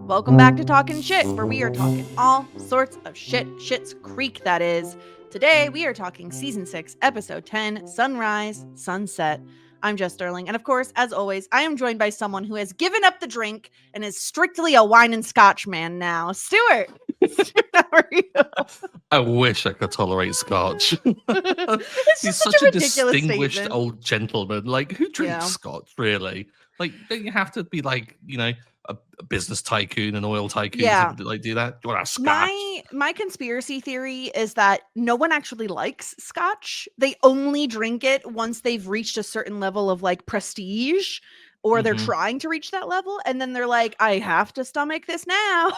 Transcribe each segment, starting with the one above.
Welcome back to Talking Shit, where we are talking all sorts of shit. Shit's Creek, that is. Today, we are talking Season 6, Episode 10, Sunrise, Sunset. I'm Jess Sterling, and of course, as always, I am joined by someone who has given up the drink and is strictly a wine and scotch man now. Stuart! Stuart, how are you? I wish I could tolerate scotch. It's He's just such such a a ridiculous distinguished statement. old gentleman. Like, who drinks Yeah. scotch, really? Like, don't you have to be like, a business tycoon, an oil tycoon Yeah. to like do that? Do you want a scotch? My conspiracy theory is that no one actually likes scotch. They only drink it once they've reached a certain level of like prestige, or they're Mhm. trying to reach that level, and then they're like, I have to stomach this now.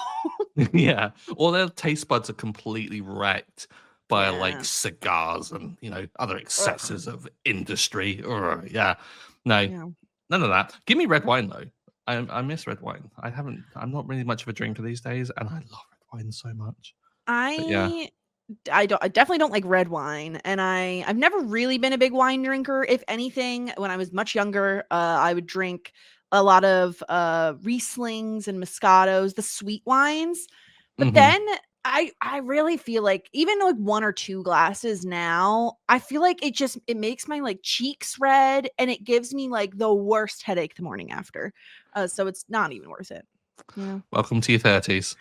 Yeah. Or their taste buds are completely wrecked by like Yeah. cigars and other Ugh. excesses of industry. Ugh, yeah. No, Yeah. none of that. Give me red wine though. I miss red wine. I'm not really much of a drinker these days, and I love red wine so much. But yeah. I definitely don't like red wine, and I've never really been a big wine drinker. If anything, when I was much younger, I would drink a lot of Rieslings and Moscatos, the sweet wines. But Mhm. then I really feel like even like one or two glasses now, I feel like it makes my like cheeks red, and it gives me like the worst headache the morning after. So it's not even worth it. Yeah. Welcome to your 30s.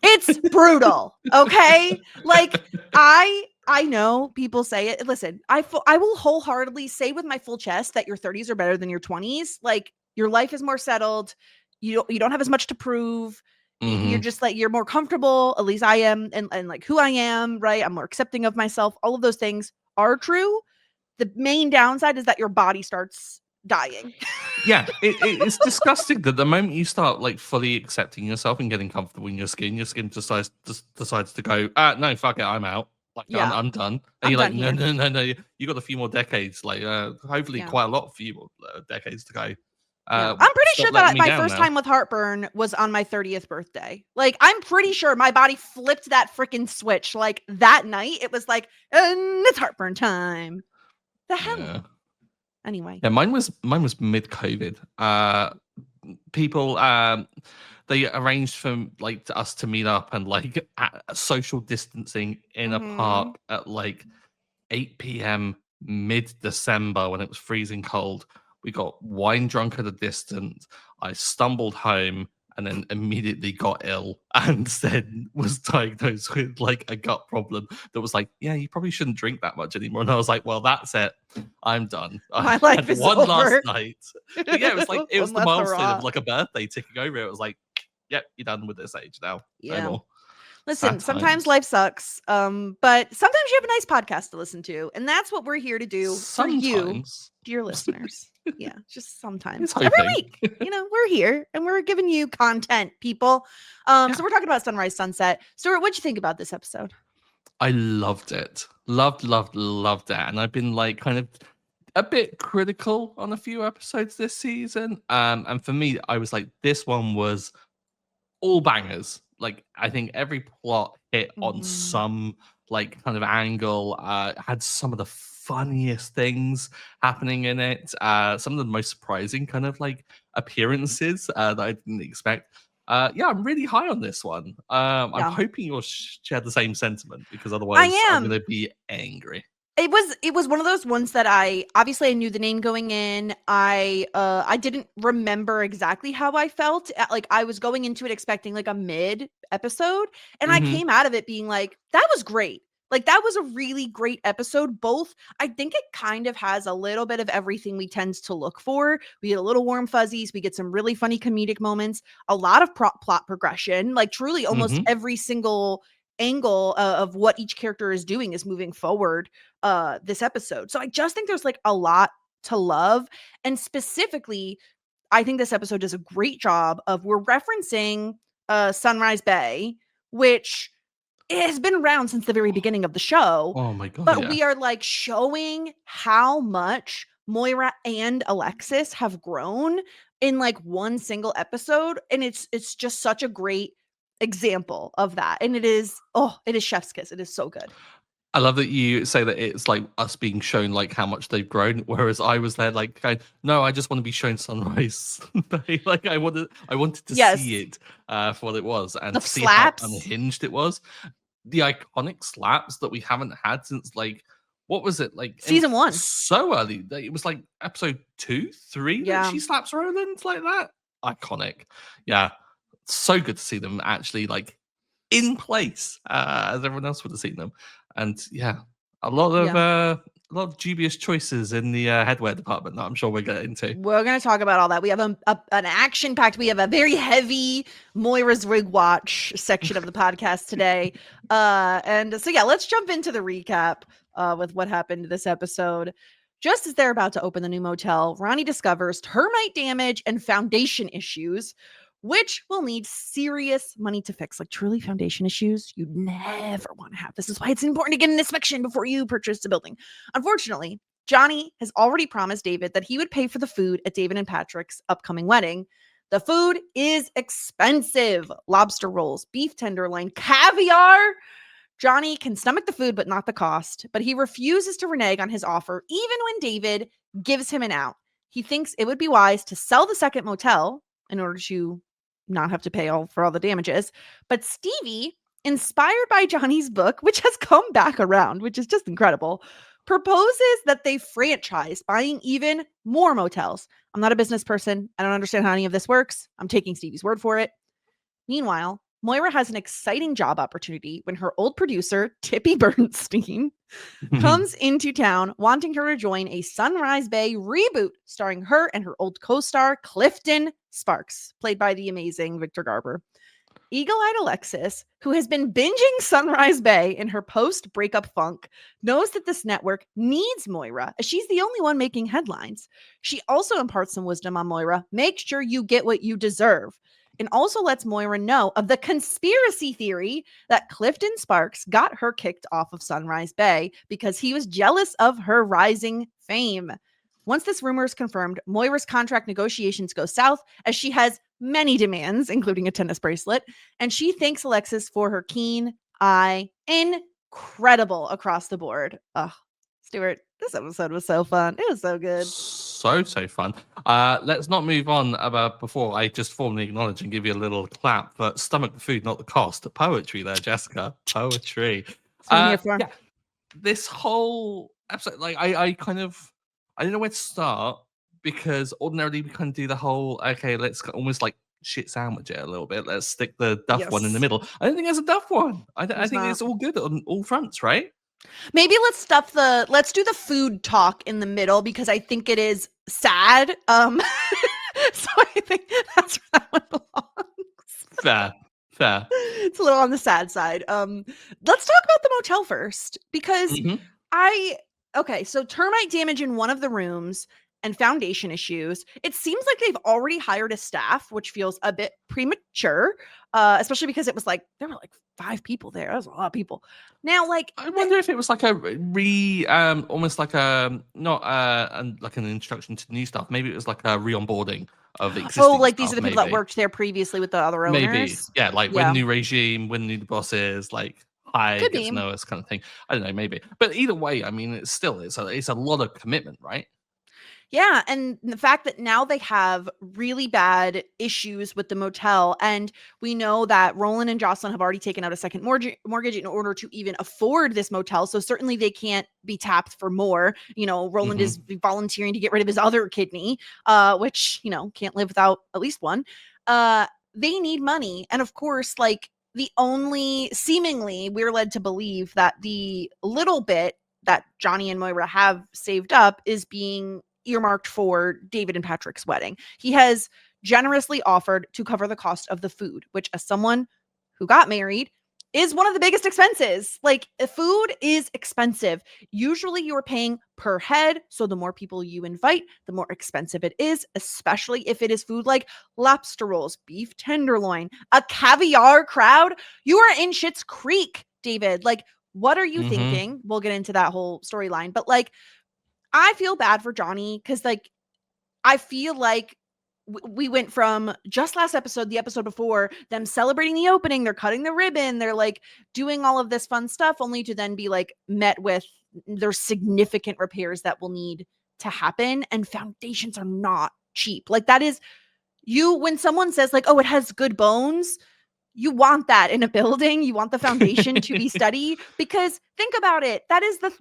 It's brutal, okay? Like, I know people say it. Listen, I will wholeheartedly say with my full chest that your 30s are better than your 20s. Like, your life is more settled. You don't have as much to prove. You're Mhm. just like you're more comfortable. At least I am, and like who I am, right? I'm more accepting of myself. All of those things are true. The main downside is that your body starts dying. Yeah, it's disgusting that the moment you start like fully accepting yourself and getting comfortable in your skin decides to go, no, fuck it, I'm out. Like Yeah, I'm done. And I'm you're like, done no, here. no, no, no. You got a few more decades, like hopefully Yeah. quite a lot few more decades to go. Yeah. I'm pretty Stop sure letting that me my down first now. time with heartburn was on my 30th birthday. Like, I'm pretty sure my body flipped that freaking switch. Like, that night, it was like, and it's heartburn time. The hell? Yeah. Anyway. Yeah, mine was mid COVID. People they arranged for like us to meet up and like at social distancing in a Mm-hmm. park at like 8 p.m. mid December when it was freezing cold. We got wine drunk at a distance. I stumbled home and then immediately got ill and then was diagnosed with like a gut problem that was like, yeah, you probably shouldn't drink that much anymore. And I was like, well, that's it. I'm done. I My life had is one last over. night. But yeah, it was One the last milestone hurrah. of like a birthday ticking over. It was like, yep, you're done with this age now. No Yeah. more. Listen, Sad sometimes times. life sucks. But sometimes you have a nice podcast to listen to. And that's what we're here to do for you, Sometimes. dear listeners. Yeah, just It's sometimes. Every hoping. week. We're here and we're giving you content, people. Yeah. So we're talking about Sunrise Sunset. Stuart, what'd you think about this episode? I loved it. Loved it. And I've been like kind of a bit critical on a few episodes this season. And for me, I was like, this one was all bangers. Like I think every plot hit on Mhm. some like kind of angle, had some of the funniest things happening in it. Some of the most surprising kind of like appearances that I didn't expect. Yeah, I'm really high on this one. I'm Yeah. hoping you'll share the same sentiment because I otherwise I'm am. gonna be angry. It was one of those ones that I knew the name going in. I didn't remember exactly how I felt. Like I was going into it expecting like a mid episode, and I Hmm. came out of it being like, that was great. Like that was a really great episode. Both, I think it kind of has a little bit of everything we tend to look for. We get a little warm fuzzies, we get some really funny comedic moments, a lot of plot progression, like truly almost Hmm. every single angle of what each character is doing is moving forward this episode. So I just think there's like a lot to love. And specifically, I think this episode does a great job of we're referencing Sunrise Bay, which it has been around since the very beginning of the show, Oh my god, but yeah. we are like showing how much Moira and Alexis have grown in like one single episode, and it's just such a great example of that. And it is chef's kiss. It is so good. I love that you say that it's like us being shown like how much they've grown, whereas I was there like, no, I just want to be shown sunrise. Like I wanted to see Yes. it for what it was and The to see how slaps. unhinged it was. The iconic slaps that we haven't had since like what was it like in Season 1. so early? It was like episode 2, 3 that Yeah. she slaps Roland like that. Iconic, yeah. So good to see them actually like in place as everyone else would have seen them. And yeah, Yeah. a lot of dubious choices in the headwear department that I'm sure we'll get into. We're going to talk about all that. We have an action-packed, we have a very heavy Moira's Wig Watch section of the podcast today. And so, yeah, let's jump into the recap with what happened this episode. Just as they're about to open the new motel, Ronnie discovers termite damage and foundation issues, which will need serious money to fix. Like truly foundation issues you'd never want to have. This is why it's important to get an inspection before you purchase the building. Unfortunately, Johnny has already promised David that he would pay for the food at David and Patrick's upcoming wedding. The food is expensive. Lobster rolls, beef tenderloin, caviar. Johnny can stomach the food, but not the cost. But he refuses to renege on his offer, even when David gives him an out. He thinks it would be wise to sell the second motel in order to not have to pay for all the damages. But Stevie, inspired by Johnny's book, which has come back around, which is just incredible, proposes that they franchise buying even more motels. I'm not a business person. I don't understand how any of this works. I'm taking Stevie's word for it. Meanwhile, Moira has an exciting job opportunity when her old producer, Tippy Bernstein, comes into town wanting her to join a Sunrise Bay reboot starring her and her old co-star, Clifton Sparks, played by the amazing Victor Garber. Eagle-eyed Alexis, who has been binging Sunrise Bay in her post-breakup funk, knows that this network needs Moira, as she's the only one making headlines. She also imparts some wisdom on Moira. Make sure you get what you deserve. And also lets Moira know of the conspiracy theory that Clifton Sparks got her kicked off of Sunrise Bay because he was jealous of her rising fame. Once this rumor is confirmed, Moira's contract negotiations go south as she has many demands, including a tennis bracelet, and she thanks Alexis for her keen eye. Incredible across the board. Ugh, Stuart, this episode was so fun. It was so good. So fun. Let's not move on about before I just formally acknowledge and give you a little clap for stomach the food, not the cost. Poetry there, Jessica. Poetry. That's what I'm here for. Yeah, this whole episode, like I don't know where to start because ordinarily we kind of do the whole okay, let's almost like shit sandwich it a little bit. Let's stick the duff one in the Yes. middle. I don't think there's a duff one. I think not. it's all good on all fronts, right? Maybe let's do the food talk in the middle because I think it is sad. So I think that's where that one belongs. Fair. It's a little on the sad side. Let's talk about the motel first because Mhm. okay, so termite damage in one of the rooms and foundation issues. It seems like they've already hired a staff, which feels a bit premature, especially because it was like there were like 5 people there. That was a lot of people. Now, like I wonder if it was like a almost like a not like an introduction to new stuff. Maybe it was like a re-onboarding of existing like these are stuff, the people that maybe. worked there previously with the other Maybe, owners. yeah, like Yeah, when new regime, when new bosses, like hi, could get to be. know us, kind of thing. I don't know, maybe, but either way, I mean, it's a lot of commitment, right? Yeah, and the fact that now they have really bad issues with the motel, and we know that Roland and Jocelyn have already taken out a second mortgage in order to even afford this motel. So certainly they can't be tapped for more. You know, Roland is volunteering to get rid of his other kidney, which can't live without at least one. They need money, and of course, like the only seemingly we're led to believe that the little bit that Johnny and Moira have saved up is being earmarked for David and Patrick's wedding. He has generously offered to cover the cost of the food, which as someone who got married is one of the biggest expenses. Like food is expensive. Usually you are paying per head. So the more people you invite, the more expensive it is, especially if it is food like lobster rolls, beef tenderloin, a caviar crowd. You are in Schitt's Creek, David. Like, what are you thinking? We'll get into that whole storyline, but like, I feel bad for Johnny because, like, I feel like we went from just last episode, the episode before, them celebrating the opening, they're cutting the ribbon, they're like doing all of this fun stuff, only to then be like met with there's significant repairs that will need to happen. And foundations are not cheap. Like, that is, you, when someone says like, oh, it has good bones, you want that in a building. You want the foundation to be steady, because think about it. That is the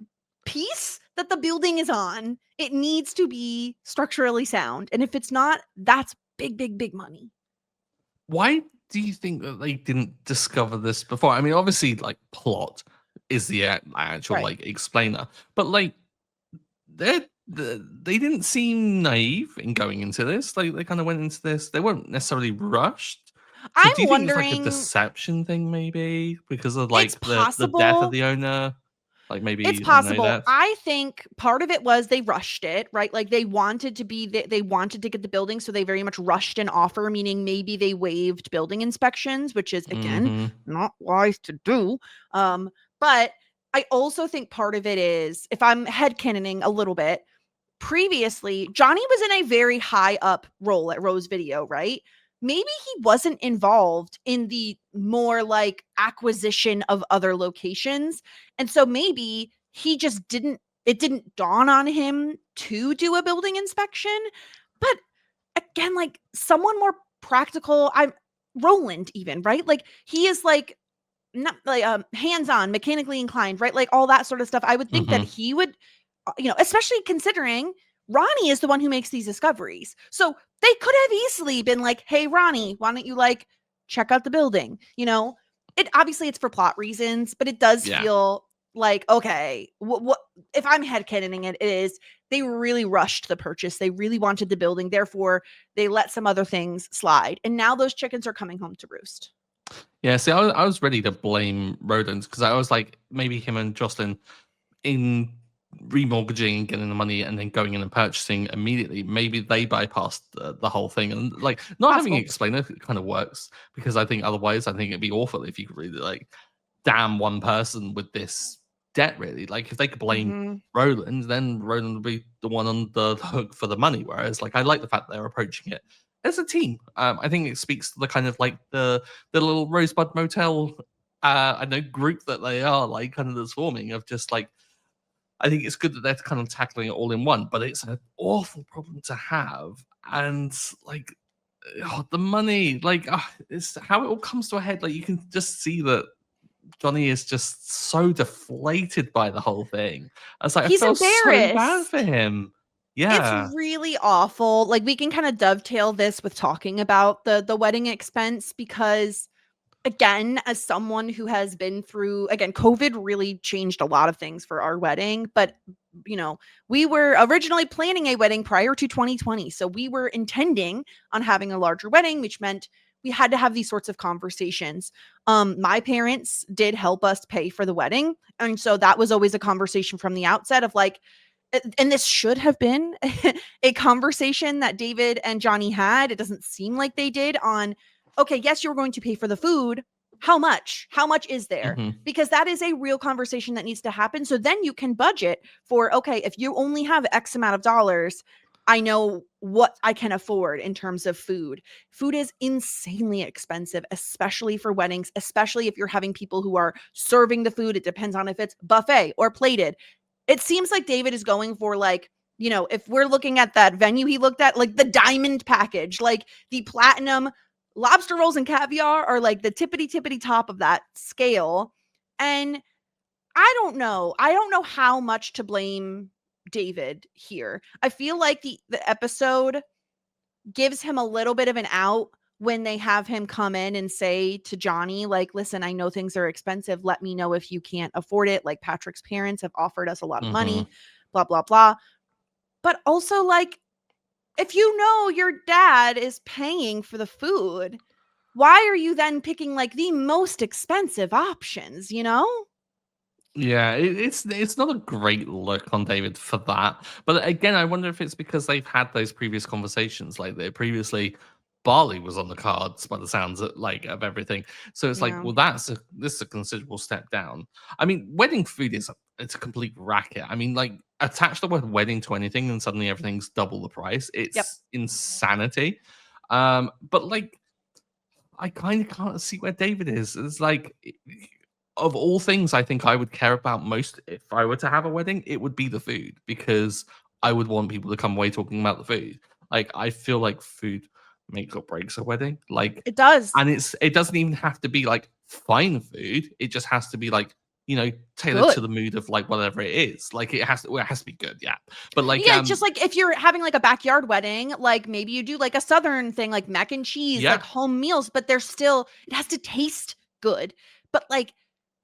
piece that the building is on. It needs to be structurally sound. And if it's not, that's big, big, big money. Why do you think that they didn't discover this before? I mean, obviously, like, plot is the actual Right. like explainer, but like they didn't seem naive in going into this. Like, they kind of went into this. They weren't necessarily rushed. So I'm do you think it's like a wondering, deception thing, maybe because of it's like the death of possible. the owner? Like, It's maybe I know possible. that. I think part of it was they rushed it, right? Like, they wanted to be, they wanted to get the building, so they very much rushed an offer, meaning maybe they waived building inspections, which is, again, Mm-hmm. not wise to do. But I also think part of it is, if I'm headcanoning a little bit, previously Johnny was in a very high up role at Rose Video, right? Maybe he wasn't involved in the more like acquisition of other locations. And so maybe he just didn't, it didn't dawn on him to do a building inspection. But again, like, someone more practical, I'm Roland even, right? Like, he is like not like hands-on, mechanically inclined, right? Like, all that sort of stuff. I would think that Mm-hmm. he would, especially considering Ronnie is the one who makes these discoveries. So they could have easily been like, hey, Ronnie, why don't you like check out the building? It obviously, it's for plot reasons, but it does Yeah. feel like, okay, what if I'm headcanoning it, it is they really rushed the purchase. They really wanted the building. Therefore, they let some other things slide. And now those chickens are coming home to roost. Yeah. See, I was ready to blame Rodent because I was like, maybe him and Jocelyn in remortgaging and getting the money and then going in and purchasing immediately, maybe they bypassed the whole thing. And like, not having it Possible. explained it kind of works, because I think otherwise I think it'd be awful if you could really like damn one person with this debt. Really, like, if they could blame Mm-hmm. Roland, then Roland would be the one on the hook for the money. Whereas, like, I like the fact they're approaching it as a team. I think it speaks to the kind of like the little Rosebud Motel I know group that they are, like, kind of that's forming, of just like, I think it's good that they're kind of tackling it all in one, but it's an awful problem to have. And like, the money, like, it's how it all comes to a head. Like, you can just see that Johnny is just so deflated by the whole thing. I was like, I He's felt so bad embarrassed. for him. It's Yeah. really awful. Like, we can kind of dovetail this with talking about the wedding expense, because again, as someone who has been through, again, COVID really changed a lot of things for our wedding, but we were originally planning a wedding prior to 2020. So we were intending on having a larger wedding, which meant we had to have these sorts of conversations. My parents did help us pay for the wedding. And so that was always a conversation from the outset of like, and this should have been a conversation that David and Johnny had. It doesn't seem like they did on, okay, yes, you're going to pay for the food. How much? How much is there? Hmm. Because that is a real conversation that needs to happen. So then you can budget for, okay, if you only have X amount of dollars, I know what I can afford in terms of food. Food is insanely expensive, especially for weddings, especially if you're having people who are serving the food. It depends on if it's buffet or plated. It seems like David is going for like, if we're looking at that venue he looked at, like the diamond package, like the platinum lobster rolls and caviar are like the tippity top of that scale. And I don't know. I don't know how much to blame David here. I feel like the episode gives him a little bit of an out when they have him come in and say to Johnny, like, listen, I know things are expensive. Let me know if you can't afford it. Like, Patrick's parents have offered us a lot of Hmm. money, blah, blah, blah. But also, like, if you know your dad is paying for the food, why are you then picking like the most expensive options, Yeah, it's not a great look on David for that. But again, I wonder if it's because they've had those previous conversations. Like, they previously, Barley was on the cards by the sounds of, like, of everything. So it's like, Yeah. well, this is a considerable step down. I mean, wedding food is it's a complete racket. I mean, like, attach the word wedding to anything and suddenly everything's double the price. Yep. It's insanity. But like, I kind of can't see where David is. It's like, of all things I think I would care about most if I were to have a wedding, it would be the food, because I would want people to come away talking about the food. Like, I feel like food makes or breaks a wedding. Like, It does. and it doesn't even have to be like fine food. It just has to be like, tailored Good. to the mood of like whatever it is. Like, it has to be good, yeah. But like, Yeah, just like if you're having like a backyard wedding, like maybe you do like a southern thing, like mac and cheese, yeah, like home meals, but there's still, it has to taste good. But like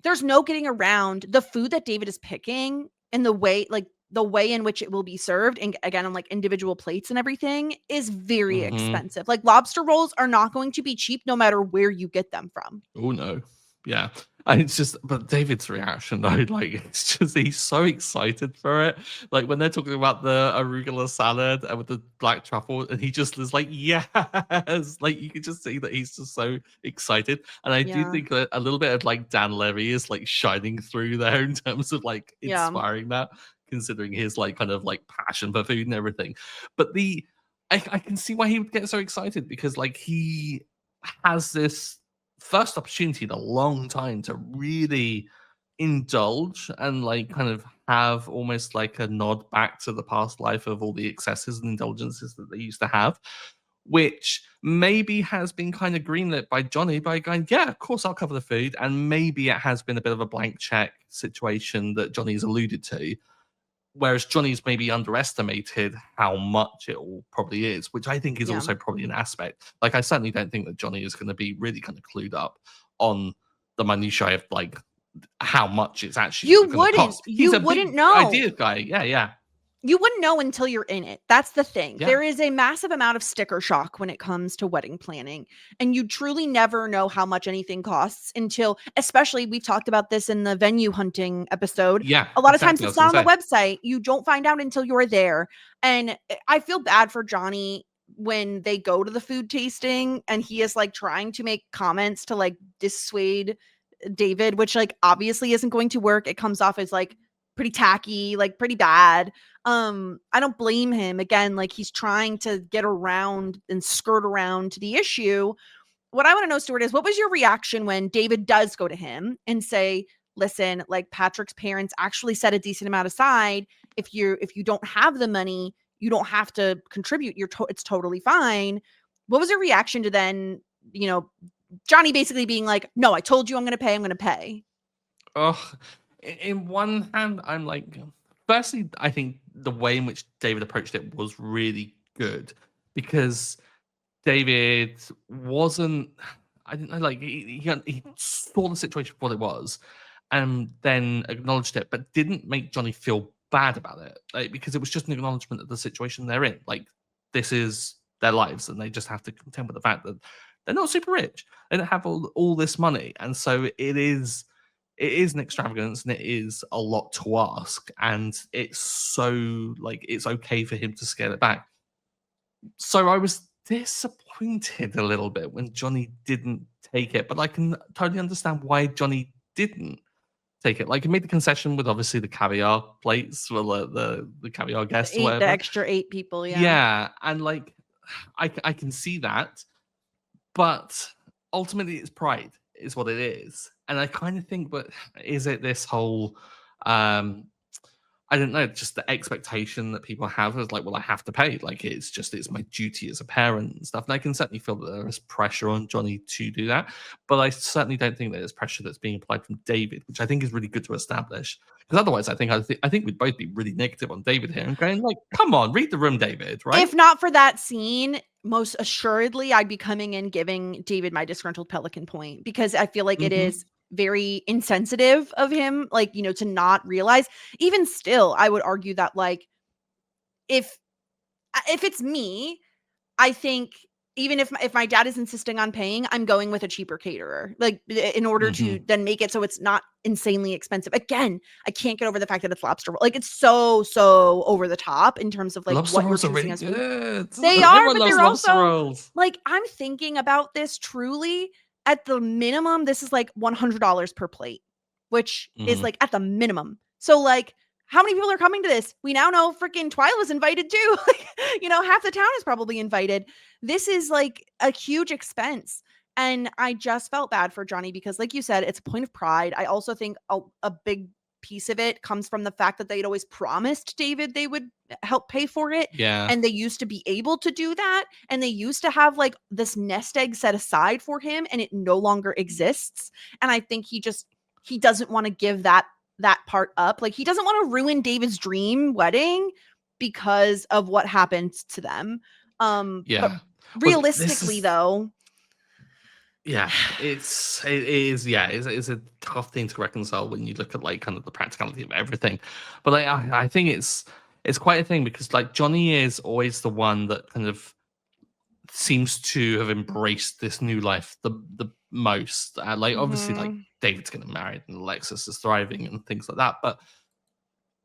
there's no getting around the food that David is picking and the way in which it will be served, and again on like individual plates and everything, is very hmm expensive. Like lobster rolls are not going to be cheap no matter where you get them from. oh no, yeah. And it's just, but David's reaction though, like, it's just, he's so excited for it. Like, when they're talking about the arugula salad and with the black truffle, and he just is like, yes, like, you can just see that he's just so excited. And I do Yeah. think that a little bit of like Dan Levy is like shining through there in terms of like Yeah. inspiring that, considering his like kind of like passion for food and everything. But I can see why he would get so excited, because like, he has this first opportunity in a long time to really indulge and like kind of have almost like a nod back to the past life of all the excesses and indulgences that they used to have, which maybe has been kind of greenlit by Johnny by going, yeah, of course I'll cover the food. And maybe it has been a bit of a blank check situation that Johnny's alluded to, whereas Johnny's maybe underestimated how much it all probably is, which I think is Yeah. also probably an aspect. Like, I certainly don't think that Johnny is going to be really kind of clued up on the minutiae of like how much it's actually You going to wouldn't. cost. He's You a wouldn't big know. idea guy. Yeah, yeah, You wouldn't know until you're in it. That's the thing. yeah, There is a massive amount of sticker shock when it comes to wedding planning. And you truly never know how much anything costs until, especially, we've talked about this in the venue hunting episode. yeah. A lot of times Exactly. I it's was going not to on the say, website. You don't find out until you're there. And I feel bad for Johnny when they go to the food tasting and he is like trying to make comments to like dissuade David, which like obviously isn't going to work. It comes off as like pretty tacky, like pretty bad. I don't blame him. Again, like he's trying to get around and skirt around to the issue. What I want to know, Stuart, is what was your reaction when David does go to him and say, listen, like Patrick's parents actually set a decent amount aside. If you don't have the money, you don't have to contribute. It's totally fine. What was your reaction to then, Johnny basically being like, no, I told you I'm gonna pay. oh, in one hand, I'm like, firstly, I think the way in which David approached it was really good, because David wasn't. I didn't know, like, he saw the situation for what it was, and then acknowledged it, but didn't make Johnny feel bad about it, like, because it was just an acknowledgement of the situation they're in. Like, this is their lives, and they just have to contend with the fact that they're not super rich. They don't have all this money, and so it is an extravagance, and it is a lot to ask, and it's so like, it's okay for him to scale it back. So I was disappointed a little bit when Johnny didn't take it, but I can totally understand why Johnny didn't take it. Like, he made the concession with obviously the caviar plates for the caviar guests or The whatever. extra 8 people, yeah. Yeah, and like, I can see that, but ultimately it's pride is what it is. And I kind of think, but is it this whole I don't know, just the expectation that people have is like, well, I have to pay. Like, it's my duty as a parent and stuff. And I can certainly feel that there is pressure on Johnny to do that. But I certainly don't think that there's pressure that's being applied from David, which I think is really good to establish. Because otherwise, I think we'd both be really negative on David here and going like, come on, read the room, David, right? If not for that scene, most assuredly, I'd be coming in giving David my disgruntled pelican point, because I feel like it hmm is very insensitive of him, like, to not realize. Even still, I would argue that, like, if it's me, I think even if my dad is insisting on paying, I'm going with a cheaper caterer, like, in order hmm to then make it so it's not insanely expensive. Again, I can't get over the fact that it's lobster roll. Like, it's so over the top in terms of like Lobster what you're rolls are choosing really as food. good. They are, Everyone but loves they're lobster also rolls. like, I'm thinking about this truly. At the minimum, this is like $100 per plate, which is hmm like at the minimum. So like, how many people are coming to this? We now know freaking Twyla's invited too. Like, half the town is probably invited. This is like a huge expense. And I just felt bad for Johnny because, like you said, it's a point of pride. I also think a big piece of it comes from the fact that they'd always promised David they would help pay for it. Yeah. And they used to be able to do that. And they used to have like this nest egg set aside for him, and it no longer exists. And I think he doesn't want to give that part up. Like, he doesn't want to ruin David's dream wedding because of what happened to them. But Yeah. Well, this realistically, is though, yeah, it's a tough thing to reconcile when you look at like kind of the practicality of everything. But like, I think it's quite a thing because like Johnny is always the one that kind of seems to have embraced this new life the most. Like obviously, like mhm, David's getting married and Alexis is thriving and things like that, but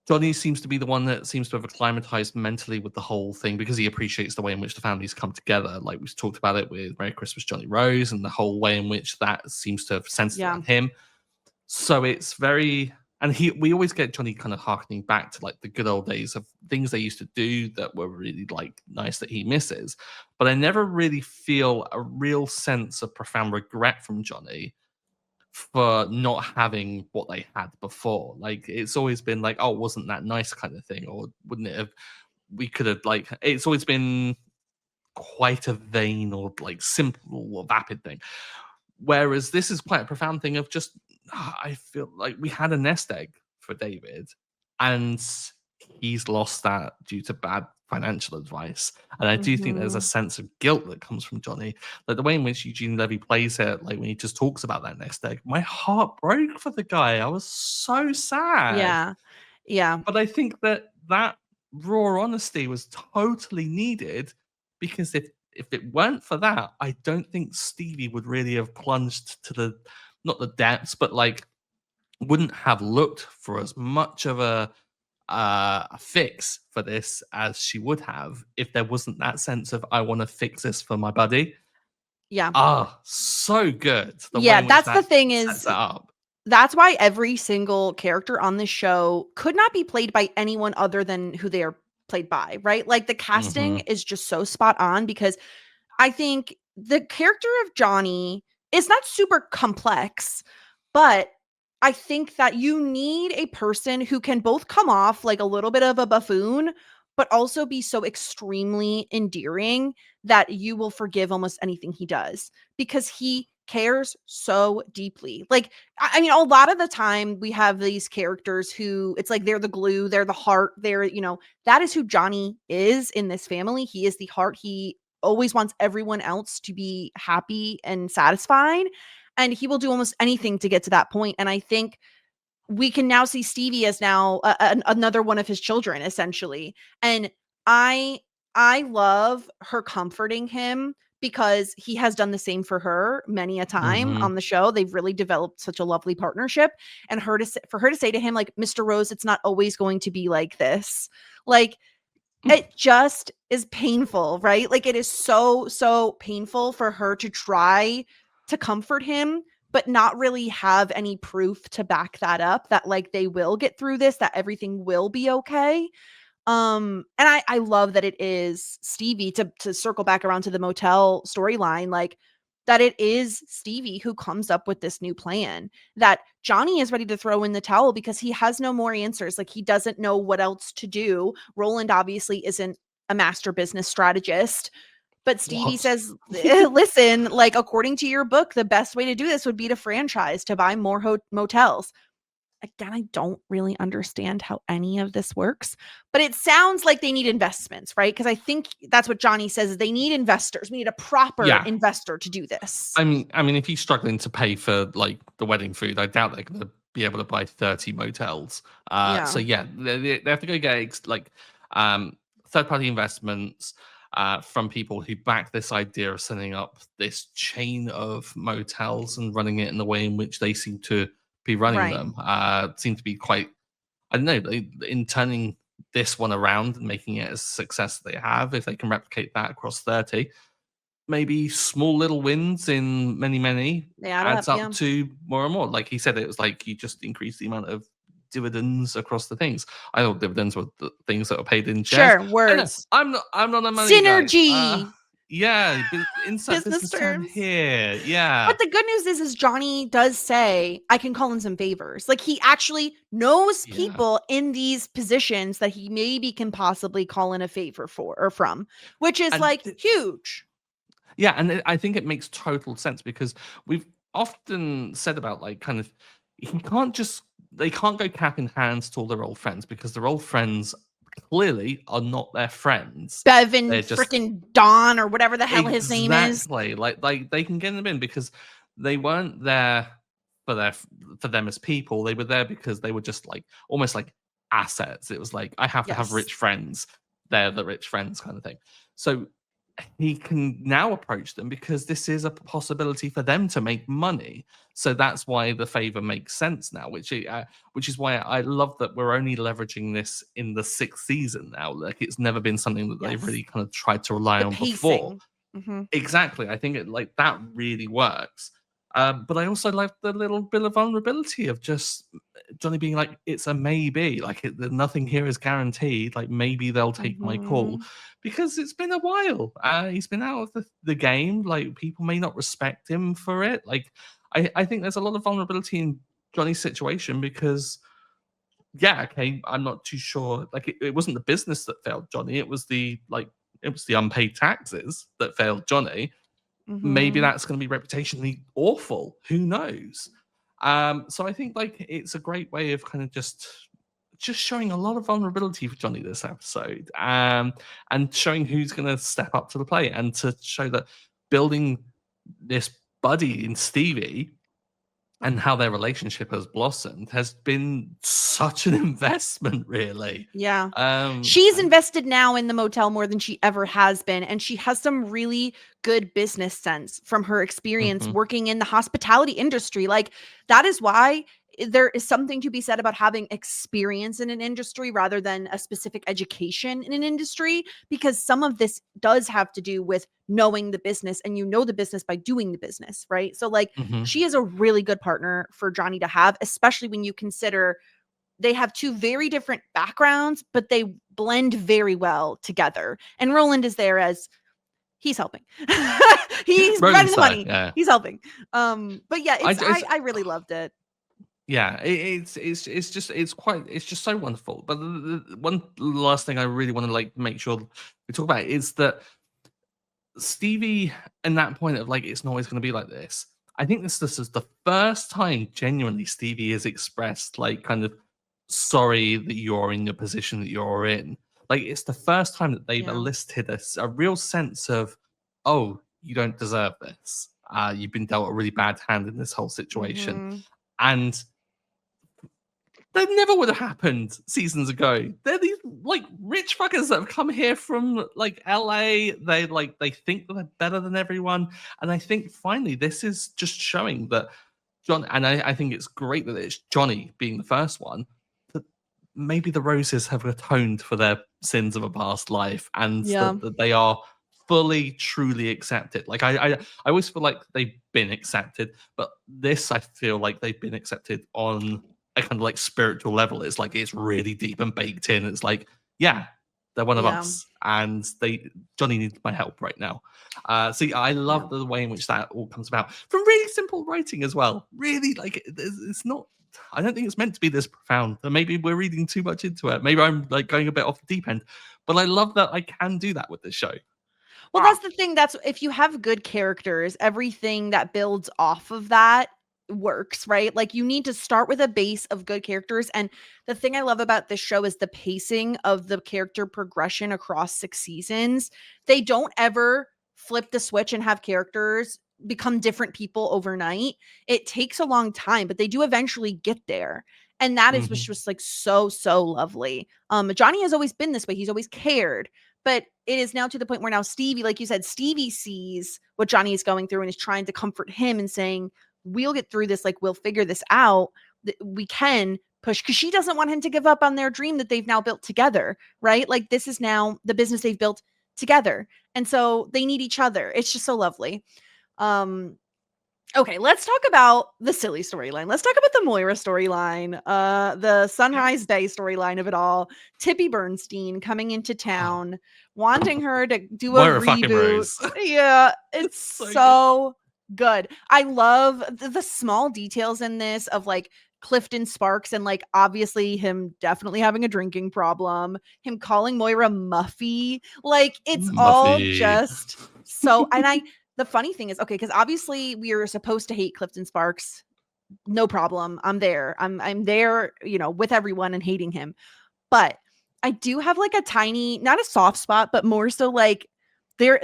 Johnny seems to be the one that seems to have acclimatized mentally with the whole thing because he appreciates the way in which the families come together. Like we've talked about it with Merry Christmas, Johnny Rose, and the whole way in which that seems to have centered yeah, around him. So it's very, and we always get Johnny kind of harkening back to like the good old days of things they used to do that were really like nice that he misses. But I never really feel a real sense of profound regret from Johnny for not having what they had before. Like it's always been like, oh, wasn't that nice kind of thing, or wouldn't it have? We could have like. It's always been quite a vain or like simple or vapid thing. Whereas this is quite a profound thing of just, I feel like we had a nest egg for David, and he's lost that due to bad financial advice. And I do think there's a mhm, sense of guilt that comes from Johnny. Like the way in which Eugene Levy plays it, like when he just talks about that nest egg, my heart broke for the guy. I was so sad. yeah, yeah, But I think that raw honesty was totally needed because if it weren't for that, I don't think Stevie would really have plunged to the not the depths, but like wouldn't have looked for as much of a fix for this as she would have if there wasn't that sense of I want to fix this for my buddy. yeah. Ah, so good the way Yeah, in which that's the that thing sets is it up. that's why every single character on this show could not be played by anyone other than who they are played by, right? Like, the casting Hmm. is just so spot on because I think the character of Johnny is not super complex, but I think that you need a person who can both come off like a little bit of a buffoon, but also be so extremely endearing that you will forgive almost anything he does because he cares so deeply. Like, I mean, a lot of the time we have these characters who it's like they're the glue, they're the heart, that is who Johnny is in this family. He is the heart. He always wants everyone else to be happy and satisfied. And he will do almost anything to get to that point. And I think we can now see Stevie as now another one of his children, essentially. And I I love her comforting him because he has done the same for her many a time Hmm. on the show. They've really developed such a lovely partnership, and for her to say to him like, "Mr. Rose, it's not always going to be like this." Like, it just is painful, right? Like, it is so, so painful for her to try to comfort him, but not really have any proof to back that up that, like, they will get through this, that everything will be okay. And I love that it is Stevie to circle back around to the motel storyline, like, that it is Stevie who comes up with this new plan, that Johnny is ready to throw in the towel because he has no more answers. Like, he doesn't know what else to do. Roland obviously isn't a master business strategist, but Stevie What? says, listen, like, according to your book, the best way to do this would be to franchise, to buy more motels. Again, I don't really understand how any of this works, but it sounds like they need investments, right? Because I think that's what Johnny says is they need investors. We need a proper Yeah. investor to do this. I mean, if he's struggling to pay for like the wedding food, I doubt they're going to be able to buy 30 motels. So Yeah. yeah, they have to go get like third-party investments from people who back this idea of setting up this chain of motels and running it in the way in which they seem to be running Right. them. Seem to be quite, I don't know, in turning this one around and making it a success they have. If they can replicate that across 30, maybe small little wins in many They add up. adds up Yeah. to more and more. Like he said, it was like you just increase the amount of dividends across the things. I thought dividends were the things that were paid in shares. Sure, I know words. I'm not a money guy. Synergy. Yeah, insert Business business term terms. here. Yeah. But the good news is Johnny does say, I can call in some favors. Like he actually knows Yeah. people in these positions that he maybe can possibly call in a favor for or from, which is And like huge. yeah, and I think it makes total sense because we've often said about like kind of he can't just they can't go cap in hands to all their old friends because their old friends clearly are not their friends. Bevan They're just freaking Don or whatever the hell his name is. exactly like they can get them in because they weren't there for their for them as people. They were there because they were just like almost like assets. It was like I have to have Yes. rich friends. They're the rich friends kind of thing. So he can now approach them because this is a possibility for them to make money. So that's why the favor makes sense now, which is why I love that we're only leveraging this in the sixth season now. Like it's never been something that they've Yes. really kind of tried to rely The on before. pacing. Hmm. Exactly. I think it like that really works. But I also like the little bit of vulnerability of just Johnny being like, it's a maybe. Like nothing here is guaranteed. Like maybe they'll take my call Hmm. because it's been a while. He's been out of the game. Like people may not respect him for it. Like I think there's a lot of vulnerability in Johnny's situation because yeah, okay, I'm not too sure. Like it wasn't the business that failed Johnny. It was the unpaid taxes that failed Johnny. Maybe Hmm. that's going to be reputationally awful. Who knows? So I think like it's a great way of kind of just showing a lot of vulnerability for Johnny this episode, and showing who's going to step up to the plate, and to show that building this buddy in Stevie and how their relationship has blossomed has been such an investment, really. Yeah. Um, She's and invested now in the motel more than she ever has been. And she has some really good business sense from her experience mhm, working in the hospitality industry. Like, that is why there is something to be said about having experience in an industry rather than a specific education in an industry, because some of this does have to do with knowing the business, and you know the business by doing the business, right? So, like, mhm, she is a really good partner for Johnny to have, especially when you consider they have two very different backgrounds, but they blend very well together. And Roland is there as he's helping. He's providing Roland's the there, money. yeah. He's helping. But yeah, I it's just I really loved it. Yeah, it's just it's just so wonderful. But the one last thing I really want to like make sure we talk about is that Stevie, and that point of like it's not always going to be like this. I think this is the first time genuinely Stevie has expressed like kind of sorry that you're in your position that you're in. Like it's the first time that they've Yeah. elicited a real sense of, oh, you don't deserve this. You've been dealt a really bad hand in this whole situation, Mhm. and that never would have happened seasons ago. They're these like rich fuckers that have come here from like LA. They think that they're better than everyone. And I think finally this is just showing that I think it's great that it's Johnny being the first one, that maybe the roses have atoned for their sins of a past life, and Yeah. that they are fully truly accepted. Like I always feel like they've been accepted, but this I feel like they've been accepted on a kind of like spiritual level. It's like it's really deep and baked in. It's like, yeah, they're one of Yeah. us, and Johnny needs my help right now. So yeah, I Yeah. love the way in which that all comes about from really simple writing as well. Really, like it's not. I don't think it's meant to be this profound. And maybe we're reading too much into it. Maybe I'm like going a bit off the deep end. But I love that I can do that with this show. Well, that's the thing. That's if you have good characters, everything that builds off of that works, right? Like you need to start with a base of good characters. And the thing I love about this show is the pacing of the character progression across 6 seasons. They don't ever flip the switch and have characters become different people overnight. It takes a long time, but they do eventually get there. And that is Hmm. what's just like so lovely. Johnny has always been this way. He's always cared, but it is now to the point where now Stevie, like you said, Stevie sees what Johnny is going through and is trying to comfort him and saying, we'll get through this. Like, we'll figure this out. We can push, because she doesn't want him to give up on their dream that they've now built together, right? Like, this is now the business they've built together. And so they need each other. It's just so lovely. Um, Okay, let's talk about the silly storyline. Let's talk about the Moira storyline, the Sunrise Bay storyline of it all. Tippy Bernstein coming into town, wanting her to do a Moira fucking reboot. Rose. Yeah, it's It's so good. so good. I love the small details in this of like Clifton Sparks and like obviously him definitely having a drinking problem, him calling Moira Muffy. Like it's all Muffy. just so and I the funny thing is, okay, because obviously we are supposed to hate Clifton Sparks. No problem. I'm there. I'm there, you know, with everyone and hating him. But I do have like a tiny, not a soft spot, but more so like there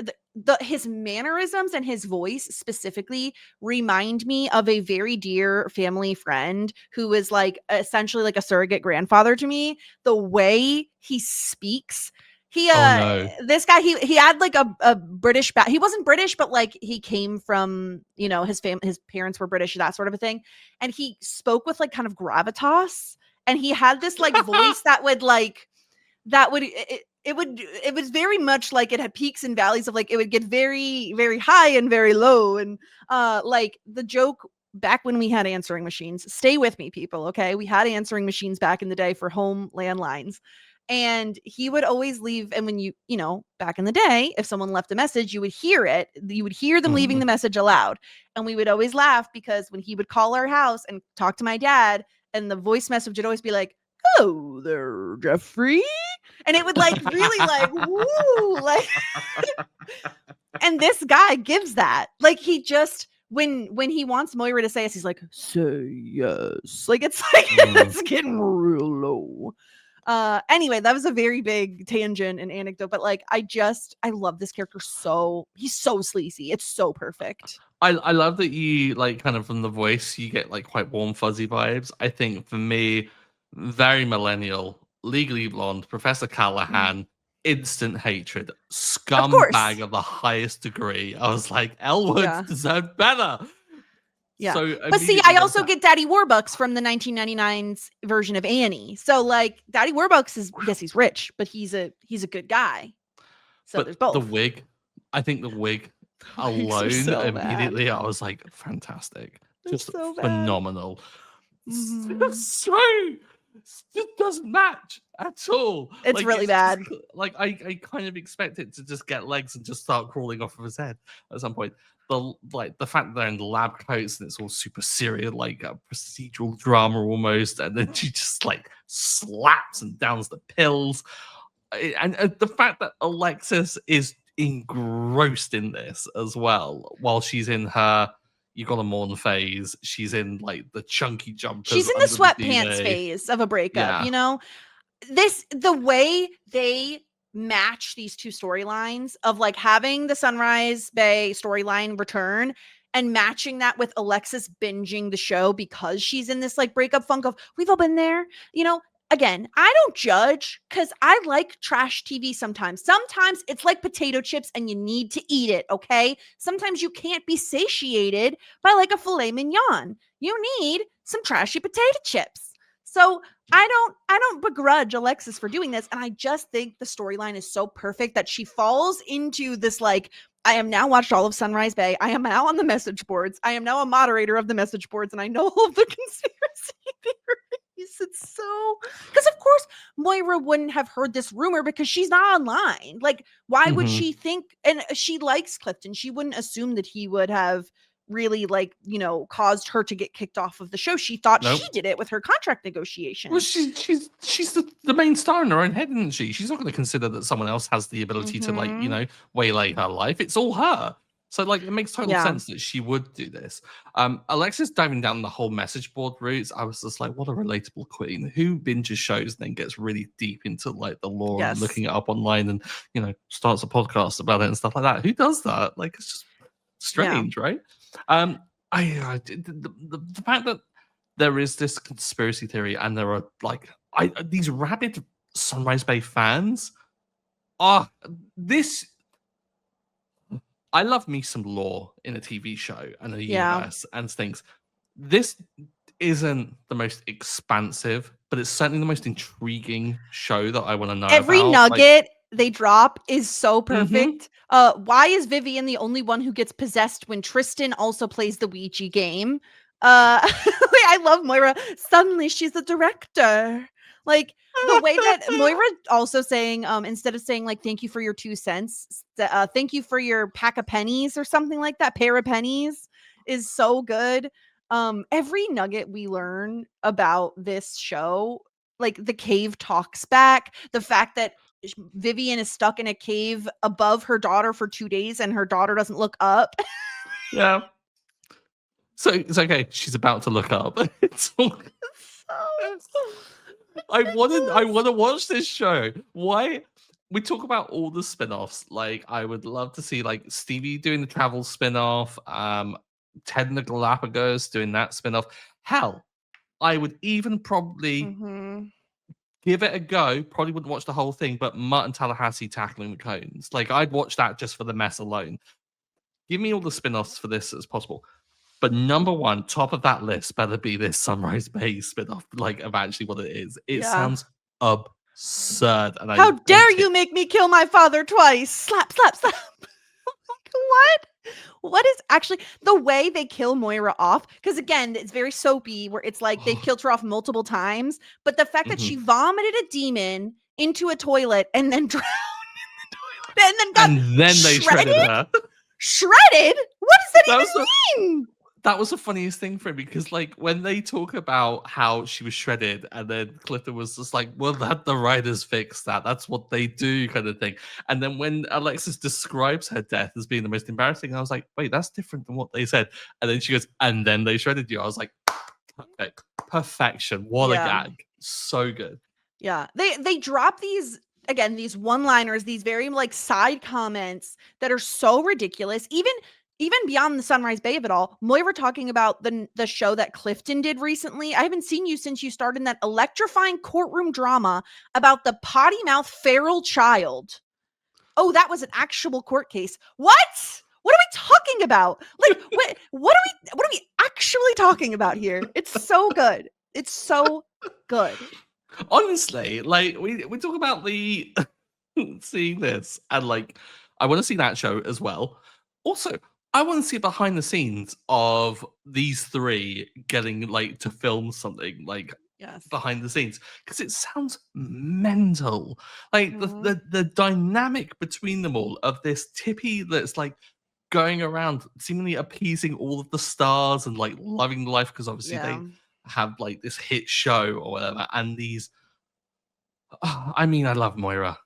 his mannerisms and his voice specifically remind me of a very dear family friend who is like essentially like a surrogate grandfather to me. The way he speaks, he Oh no. this guy he had like a British he wasn't British, but like he came from, you know, his parents were British, that sort of a thing, and he spoke with like kind of gravitas, and he had this like voice that would like that would it was very much like it had peaks and valleys of like it would get very very high and very low, and like the joke back when we had answering machines, stay with me people, okay, we had answering machines back in the day for home landlines, and he would always leave, and when you know, back in the day, if someone left a message, you would hear it, you would hear them leaving the message aloud, and we would always laugh because when he would call our house and talk to my dad, and the voice message would always be like, "Oh there, Jeffrey," and it would like really like woo like and this guy gives that, like he just when he wants Moira to say yes, he's like, say yes, like it's like it's getting real low. Anyway, that was a very big tangent and anecdote, but like I love this character, so he's so sleazy, it's so perfect. I love that you like kind of from the voice you get like quite warm fuzzy vibes. I think for me, very millennial, Legally Blonde, Professor Mm. Callahan, instant hatred, Of course. scumbag of the highest degree. I was like, Elwood Yeah. deserved better. Yeah. So But see, immediately I there was also that. get Daddy Warbucks from the 1999's version of Annie. So like Daddy Warbucks is, yes, he's rich, but he's a good guy. So But there's the both. wig, I think the wig The wigs are alone so bad. immediately I was like, fantastic. They're Just so bad. phenomenal. Mhm. So it doesn't match at all. It's Like really it's just bad. like I kind of expect it to just get legs and just start crawling off of his head at some point. The fact that they're in lab coats and it's all super serial, like a procedural drama almost, and then she just like slaps and downs the pills. And the fact that Alexis is engrossed in this as well, while she's in her you got to mourn phase. She's in like the chunky jumpers She's in the under the sweatpants duvet. phase of a breakup, Yeah. you know? The way they match these two storylines of like having the Sunrise Bay storyline return and matching that with Alexis binging the show because she's in this like breakup funk of we've all been there, you know. Again, I don't judge because I like trash TV sometimes. Sometimes it's like potato chips and you need to eat it, okay? Sometimes you can't be satiated by like a filet mignon. You need some trashy potato chips. So I don't begrudge Alexis for doing this, and I just think the storyline is so perfect that she falls into this like I am now watched all of Sunrise Bay. I am now on the message boards. I am now a moderator of the message boards, and I know all of the conspiracy theories. It's so because of course Moira wouldn't have heard this rumor because she's not online. Like, why would Hmm. she think? And she likes Clifton. She wouldn't assume that he would have really like, you know, caused her to get kicked off of the show. She thought she Nope. did it with her contract Well, negotiations. she's the main star in her own head, isn't she? She's not going to consider that someone else has the ability to like Mhm. waylay her life. It's all her. So like it makes total Yeah. sense that she would do this. Alexis diving down the whole message board routes, I was just like, what a relatable queen who binges shows and then gets really deep into like the lore and Yes. looking it up online and starts a podcast about it and stuff like that. Who does that? Like it's just Yeah. strange, right? The fact that there is this conspiracy theory, and there are like these rabid Sunrise Bay fans. Ah, this I love me some lore in a TV show and a Yeah. universe and things. This isn't the most expansive, but it's certainly the most intriguing show that I want to know Every about. Like, nugget they drop is so Mm-hmm. perfect. Why is Vivian the only one who gets possessed when Tristan also plays the Ouija game? I love Moira. Suddenly she's the director. Like the way that Moira also saying, instead of saying like thank you for your 2 cents, thank you for your pack of pennies or something like that, pair of pennies is so good. Every nugget we learn about this show, like the cave talks back, the fact that Vivian is stuck in a cave above her daughter for 2 days and her daughter doesn't look up. Yeah. So it's okay. She's about to look up. It's all I want to watch this show. Why? We talk about all the spin-offs. Like, I would love to see like Stevie doing the travel spin-off, Ted and the Galapagos doing that spin-off. Hell, I would even probably Mhm. give it a go. Probably wouldn't watch the whole thing, but Mutt and Tallahassee tackling the cones. Like, I'd watch that just for the mess alone. Give me all the spin-offs for this as possible. But number one, top of that list better be this Sunrise Bay spin-off, like of actually what it is. It Yeah. sounds absurd, and I How dare want you it. make me kill my father twice? Slap, slap, slap. What? What is actually the way they kill Moira off? Because again, it's very soapy, where it's like they've killed her off multiple times. But the fact that she Mhm. vomited a demon into a toilet and then drowned in the toilet and then got And then they shredded? shredded her. Shredded? What does that That was the even mean? that was the funniest thing for me because like when they talk about how she was shredded and then Clifton was just like, well, that the writers fixed that. That's what they do, kind of thing. And then when Alexis describes her death as being the most embarrassing, I was like, wait, that's different than what they said. And then she goes, and then they shredded you. I was like, perfect. Perfection. What a Yeah. gag. So good. Yeah. They drop these again, these one-liners, these very like side comments that are so ridiculous. Even beyond the Sunrise Bay of it all, Moira talking about the show that Clifton did recently. I haven't seen you since you starred in that electrifying courtroom drama about the potty mouth feral child. Oh, that was an actual court case. What? What are we talking about? Like what are we actually talking about here? It's so good. It's so good. Honestly, like we talk about the seeing this and like I want to see that show as well. Also, I want to see behind the scenes of these three getting like to film something like Yes. behind the scenes because it sounds mental. Like Mhm. the dynamic between them all of this Tippy that's like going around seemingly appeasing all of the stars and like loving life because obviously Yeah. they have like this hit show or whatever and these I mean I love Moira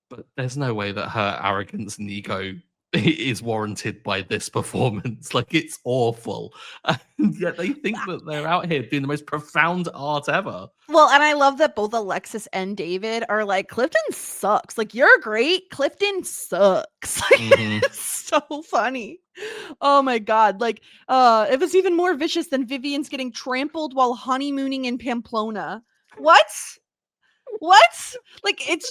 but there's no way that her arrogance and ego is warranted by this performance. Like it's awful, and yet they think that they're out here doing the most profound art ever. Well, and I love that both Alexis and David are like, Clifton sucks. Like, you're great. Clifton sucks. Like, Hmm. it's so funny. Oh my God. Like, it was even more vicious than Vivian's getting trampled while honeymooning in Pamplona. What? What? Like, it's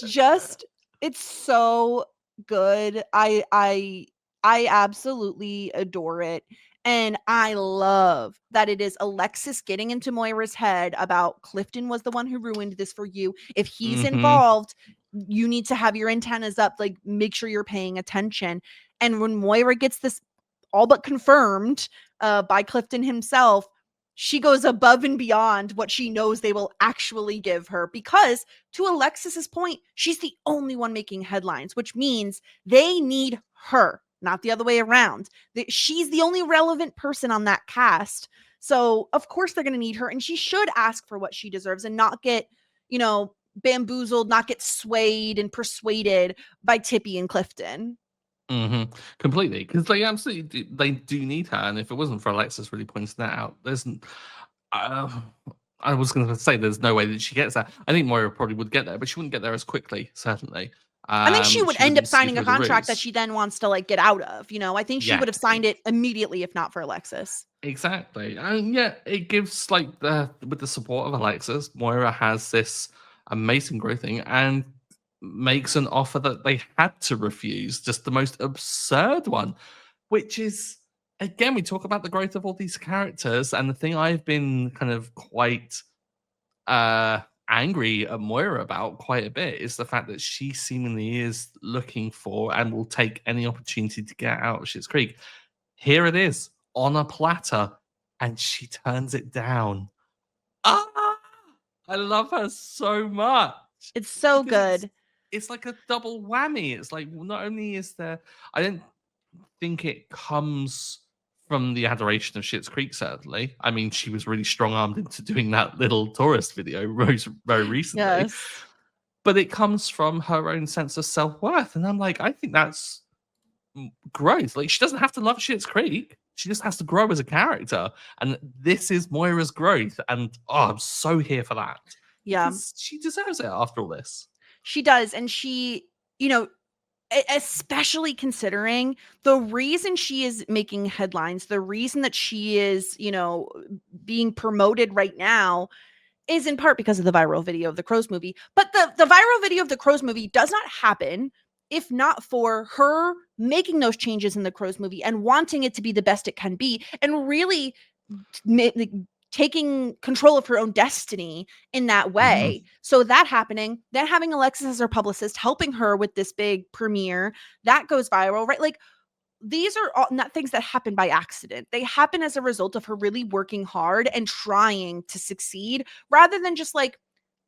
so good. I absolutely adore it. And I love that it is Alexis getting into Moira's head about Clifton was the one who ruined this for you. If he's Hmm. involved, you need to have your antennas up, like make sure you're paying attention. And when Moira gets this all but confirmed by Clifton himself, she goes above and beyond what she knows they will actually give her because, to Alexis's point, she's the only one making headlines, which means they need her, not the other way around. She's the only relevant person on that cast. So, of course, they're going to need her, and she should ask for what she deserves and not get, bamboozled, not get swayed and persuaded by Tippy and Clifton. Hmm. Completely, because they absolutely they do need her, and if it wasn't for Alexis really pointing that out, uh, I was going to say there's no way that she gets there. I think Moira probably would get there, but she wouldn't get there as quickly. Certainly, I think she would she would end need up to see signing a through the contract that ruse. she then wants to like get out of. I think she Yeah, would have signed it immediately if not for Alexis. exactly. And yeah, it gives like the with the support of Alexis, Moira has this amazing growth thing and makes an offer that they had to refuse, just the most absurd one, which is again, we talk about the growth of all these characters, and the thing I've been kind of quite angry at Moira about quite a bit is the fact that she seemingly is looking for and will take any opportunity to get out of Schitt's Creek. Here it is on a platter, and she turns it down. Ah! I love her so much It's so because good. it's like a double whammy. It's like not only is there, I don't think it comes from the adoration of Schitt's Creek. Certainly, I mean, she was really strong armed into doing that little tourist video very recently, Yes. but it comes from her own sense of self worth. And I'm like, I think that's growth. Like, she doesn't have to love Schitt's Creek. She just has to grow as a character. And this is Moira's growth. And oh, I'm so here for that Yeah. because she deserves it after all this. She does. And she, you know, especially considering the reason she is making headlines, the reason that she is, you know, being promoted right now is in part because of the viral video of the Crows movie. But the viral video of the Crows movie does not happen if not for her making those changes in the Crows movie and wanting it to be the best it can be and really like, taking control of her own destiny in that way. So that happening, then having Alexis as her publicist helping her with this big premiere that goes viral, right? Like these are all not things that happen by accident. They happen as a result of her really working hard and trying to succeed rather than just like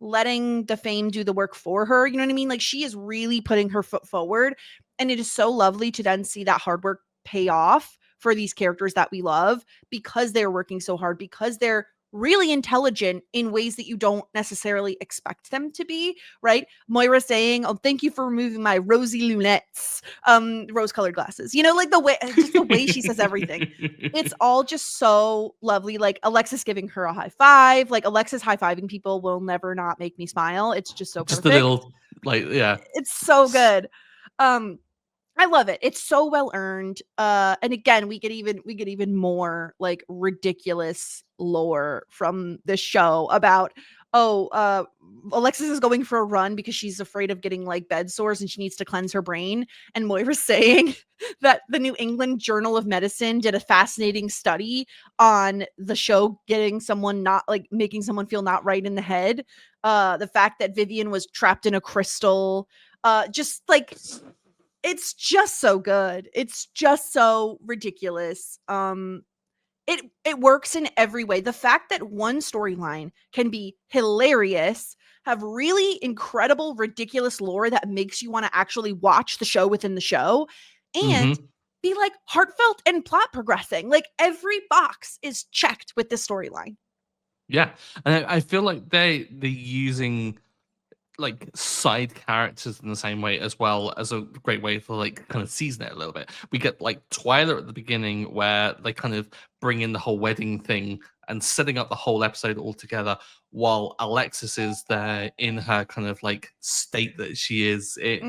letting the fame do the work for her. You know what I mean? Like she is really putting her foot forward. And it is so lovely to then see that hard work pay off for these characters that we love because they're working so hard, because they're really intelligent in ways that you don't necessarily expect them to be, right? Moira saying, "Oh, thank you for removing my rosy lunettes, rose-colored glasses." You know, like just the way she says everything. It's all just so lovely. Like Alexis giving her a high five, like Alexis high-fiving people will never not make me smile. It's just so Just a perfect. little, like, yeah. It's so good. I love it. It's so well earned. And again, we get even more like ridiculous lore from this show about Alexis is going for a run because she's afraid of getting like bed sores and she needs to cleanse her brain. And Moira's saying that the New England Journal of Medicine did a fascinating study on the show getting someone not like making someone feel not right in the head. The fact that Vivian was trapped in a crystal. Just like it's just so good. It's just so ridiculous. It works in every way. The fact that one storyline can be hilarious, have really incredible, ridiculous lore that makes you want to actually watch the show within the show, and Mhm. be like heartfelt and plot progressing. Like every box is checked with this storyline. Yeah, and I feel like they're using like side characters in the same way as well as a great way for like kind of season it a little bit. We get like Twyla at the beginning where they kind of bring in the whole wedding thing and setting up the whole episode all together while Alexis is there in her kind of like state that she is in.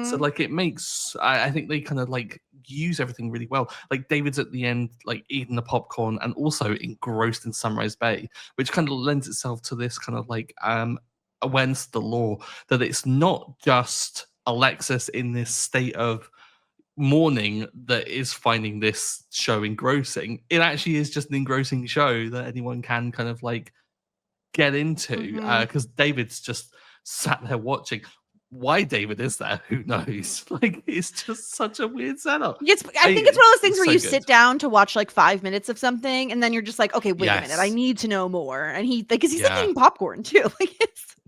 So Mm-hmm. like it makes I think they kind of like use everything really well. Like David's at the end like eating the popcorn and also engrossed in Sunrise Bay, which kind of lends itself to this kind of like awareness of the law that it's not just Alexis in this state of mourning that is finding this show engrossing. It actually is just an engrossing show that anyone can kind of like get into Mm-hmm. because David's just sat there watching. Why David is there? Who knows? Like it's just such a weird setup. I think it's one of those things It's where so you good. sit down to watch like 5 minutes of something, and then you're just like, okay, wait a minute, I Yes. need to know more. And he, like, because he's like Yeah. eating popcorn too. Like,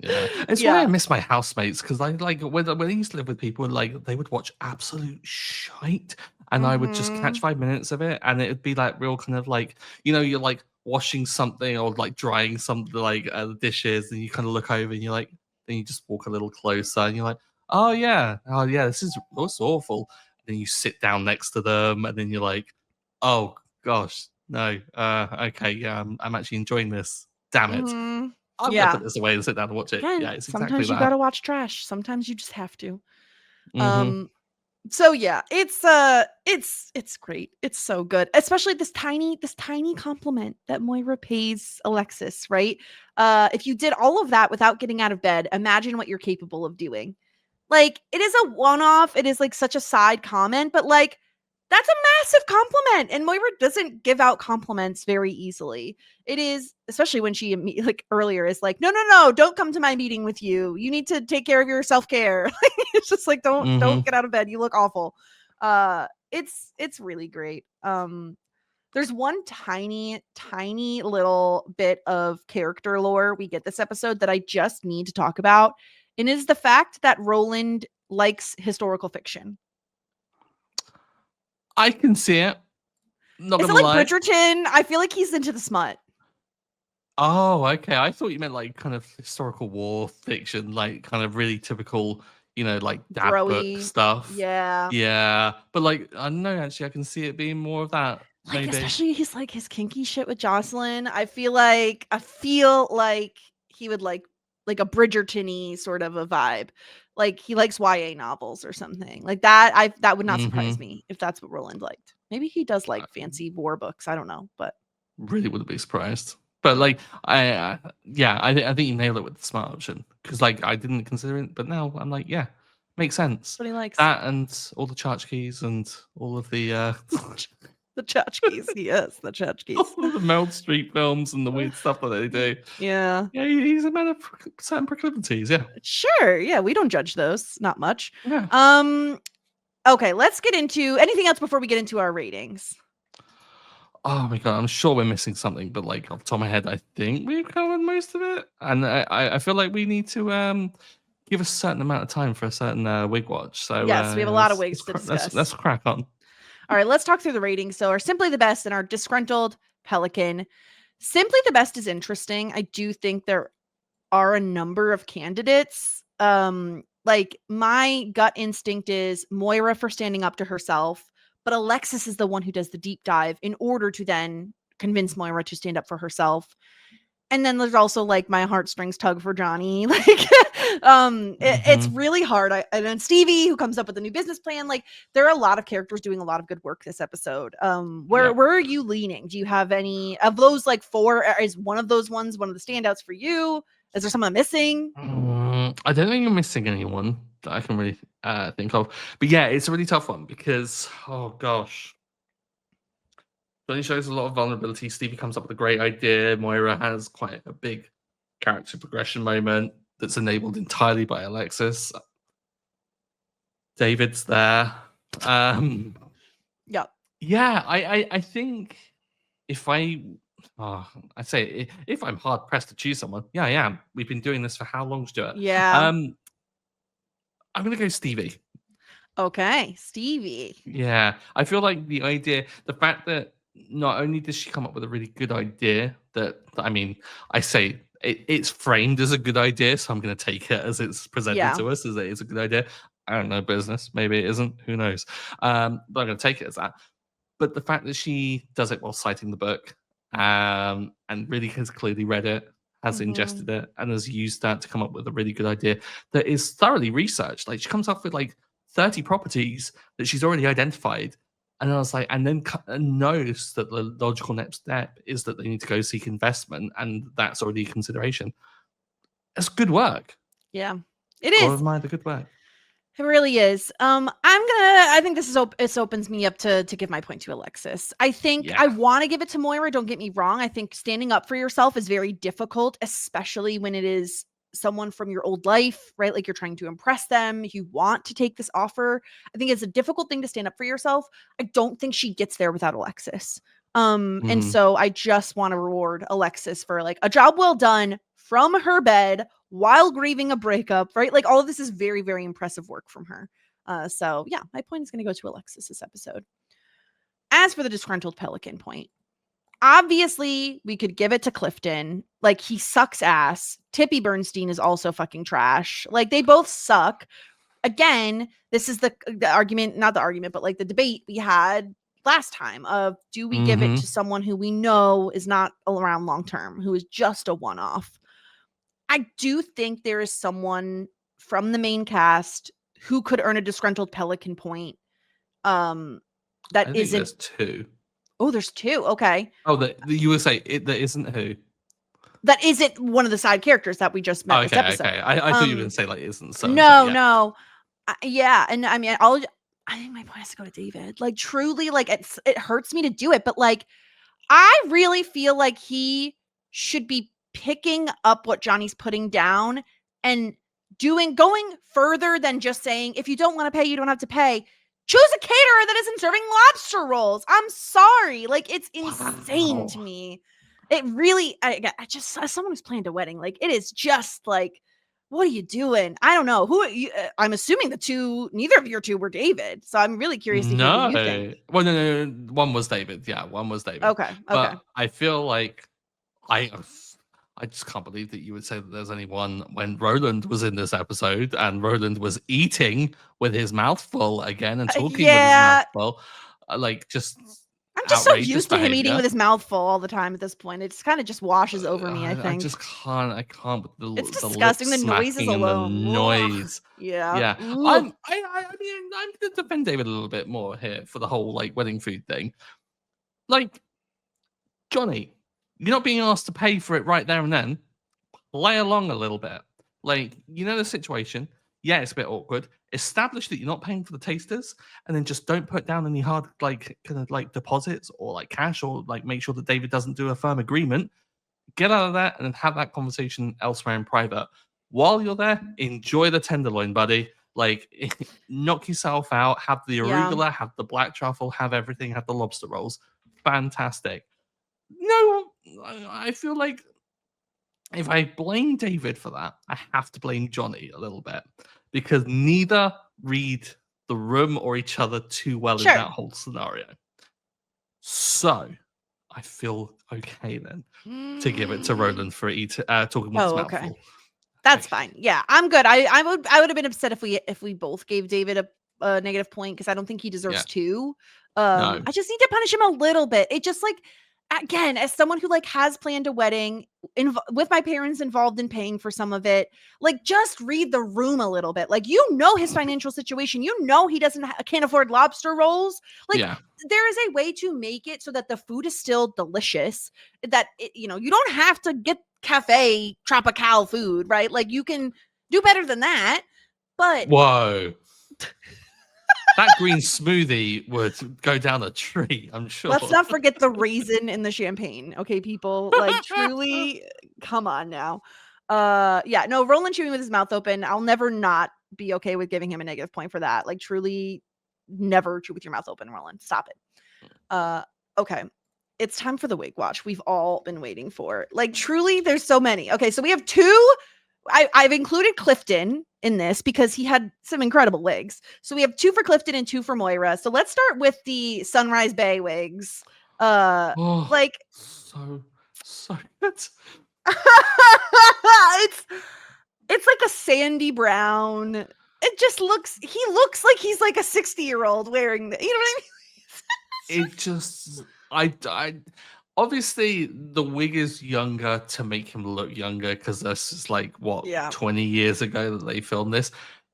Yeah, it's why I yeah. miss my housemates because I like when I used to live with people, like they would watch absolute shite, and I would just catch Mm-hmm. 5 minutes of it, and it would be like real kind of like you're like washing something or like drying something like the dishes, and you kind of look over and you're like, then you just walk a little closer, and you're like, oh yeah, this awful. Then you sit down next to them, and then you're like, oh gosh, no, okay, yeah, I'm actually enjoying this. Damn it. Mm-hmm. I'm gonna Yeah. put this away and sit down and watch it. Yeah, Again, it's exactly sometimes you that. gotta watch trash. Sometimes you just have to. Mhm. Um, so yeah, it's great. It's so good. Especially this tiny compliment that Moira pays Alexis, right? If you did all of that without getting out of bed, imagine what you're capable of doing. Like, it is a one-off, it is like such a side comment, but like That's a massive compliment. And Moira doesn't give out compliments very easily. It is, especially when she, like earlier, is like, no, don't come to my meeting with you. You need to take care of your self care. It's just like, don't get out of bed. You look awful. It's really great. There's one tiny little bit of character lore we get this episode that I just need to talk about, and it is the fact that Roland likes historical fiction. I can see it. Not Is it gonna like lie. Bridgerton? I feel like he's into the smut. Oh, okay. I thought you meant like kind of historical war fiction, like kind of really typical, like dad book Broy. stuff. Yeah. Yeah, but like I don't know. Actually, I can see it being more of that. Like, Maybe. especially his like his kinky shit with Jocelyn. I feel like he would like a Bridgerton-y sort of a vibe. Like he likes YA novels or something. Like that that would not surprise me if that's what Roland liked. Maybe he does like fancy war books. I don't know, but really wouldn't be surprised. But like I think you nailed it with the smart option, because like I didn't consider it, but now I'm like, yeah, makes sense. that's what he likes. That and all the tchotchkes and all of the the tchotchkes, yes, the tchotchkes. all of the Meld Street films and the weird stuff that they do. Yeah. Yeah, he's a man of certain proclivities. Yeah. Sure. Yeah, we don't judge those. Not much. Yeah. Okay, let's get into anything else before we get into our ratings. Oh my god, I'm sure we're missing something, but like off the top of my head, I think we've covered most of it. And I feel like we need to give a certain amount of time for a certain wig watch. So yes, we have a lot of wigs to discuss. Let's crack on. All right, let's talk through the ratings. So our Simply the Best and our Disgruntled Pelican. Simply the Best is interesting. I do think there are a number of candidates. Like my gut instinct is Moira for standing up to herself, but Alexis is the one who does the deep dive in order to then convince Moira to stand up for herself. And then there's also like my heartstrings tug for Johnny. Like, it's really hard. And then Stevie, who comes up with a new business plan. Like, there are a lot of characters doing a lot of good work this episode. Where are you leaning? Do you have any of those like four? Is one of those ones one of the standouts for you? Is there someone missing? I don't think you're missing anyone that I can really think of. But yeah, it's a really tough one because, oh gosh. Johnny shows a lot of vulnerability. Stevie comes up with a great idea. Moira has quite a big character progression moment that's enabled entirely by Alexis. David's there. Yeah. Yeah, I think if I say if I'm hard pressed to choose someone, yeah, I am. We've been doing this for how long, Stuart? Yeah. I'm gonna go Stevie. Okay, Stevie. Yeah, I feel like the fact that not only does she come up with a really good idea, I mean, I say it's framed as a good idea, so I'm going to take it as it's presented to us as it is a good idea. I don't know business, maybe it isn't, who knows? But I'm going to take it as that. But the fact that she does it while citing the book, and really has clearly read it, has ingested it, and has used that to come up with a really good idea that is thoroughly researched. Like she comes up with like 30 properties that she's already identified. And I was like, and then knows that the logical next step is that they need to go seek investment, and that's already a consideration. It's good work. Yeah, it is. Or admire the good work. It really is. I think this opens me up to give my point to Alexis. I think I want to give it to Moira. Don't get me wrong. I think standing up for yourself is very difficult, especially when it is someone from your old life, right? Like you're trying to impress them. You want to take this offer. I think it's a difficult thing to stand up for yourself. I don't think she gets there without Alexis. And so I just want to reward Alexis for like a job well done from her bed while grieving a breakup, right? Like all of this is very, very impressive work from her. So yeah, my point is going to go to Alexis this episode. As for the disgruntled Pelican point, obviously we could give it to Clifton. Like he sucks ass. Tippy Bernstein is also fucking trash. Like they both suck. Again, this is the argument, not the argument, but like the debate we had last time of do we give it to someone who we know is not around long term, who is just a one-off. I do think there is someone from the main cast who could earn a disgruntled Pelican point. That isn't. There's two. Oh, there's two. Okay. Oh, you would say there isn't who? That isn't one of the side characters that we just met this episode. Okay. I thought you were going to say like isn't so. No. Yeah, and I mean, I think my point has to go to David. Like, truly, like, it hurts me to do it, but, like, I really feel like he should be picking up what Johnny's putting down and going further than just saying, if you don't want to pay, you don't have to pay. Choose a caterer that isn't serving lobster rolls. I'm sorry. Like, it's insane to Wow. me. It really, I just, as someone who's planned a wedding, like, it is just like, what are you doing? I don't know. I'm assuming neither of your two were David. So I'm really curious to hear who you think. No. Well, no. One was David. Yeah, one was David. Okay. Okay. But I feel like I I just can't believe that you would say that there's only one when Roland was in this episode and Roland was eating with his mouth full again and talking with his mouth Yeah. full. Like, just I'm just so outrageous used to him eating behavior. with his mouth full all the time at this point. It just kind of just washes over me, I I think. just can't. I can't with It's the lip disgusting. The noises smacking and the alone. Ugh. noise. Yeah. Yeah, Ugh. I mean, I'm gonna defend David a little bit more here for the whole like wedding food thing. Like, Johnny, you're not being asked to pay for it right there and then. Play along a little bit. Like, you know the situation. Yeah, it's a bit awkward. Establish that you're not paying for the tasters, and then just don't put down any hard like kind of like deposits or like cash, or like make sure that David doesn't do a firm agreement. Get out of that and then have that conversation elsewhere in private. While you're there, enjoy the tenderloin, buddy. Like, knock yourself out. Have the Yeah. arugula, have the black truffle, have everything, have the lobster rolls. Fantastic. No, I feel like if I blame David for that, I have to blame Johnny a little bit because neither read the room or each other too well in Sure. that whole scenario. So I feel okay then to give it to Roland for talking with his mouth okay. full. That's Okay. fine. Yeah, I'm good. I would have been upset if we both gave David a negative point because I don't think he deserves Yeah. two. No. I just need to punish him a little bit. It just like again, as someone who like has planned a wedding with my parents involved in paying for some of it, like just read the room a little bit. Like you know his financial situation. You know he can't afford lobster rolls. Like Yeah. there is a way to make it so that the food is still delicious. That you don't have to get cafe tropical food, right? Like you can do better than that. But Whoa. That green smoothie would go down a tree, I'm sure. let's not forget the raisin in the champagne, okay, people? Like truly, come on now. Yeah, no, Roland chewing with his mouth open. I'll never not be okay with giving him a negative point for that. Like truly, never chew with your mouth open, Roland. Stop it. Okay. It's time for the wig watch we've all been waiting for. Like truly, there's so many. Okay, so we have two. I've included Clifton in this because he had some incredible wigs. So we have two for Clifton and two for Moira. So let's start with the Sunrise Bay wigs. Like so good. it's like a sandy brown. He looks like he's like a 60-year-old wearing the, you know what I mean? It just I obviously the wig is younger to make him look younger because this is like what 20 years ago that they filmed this.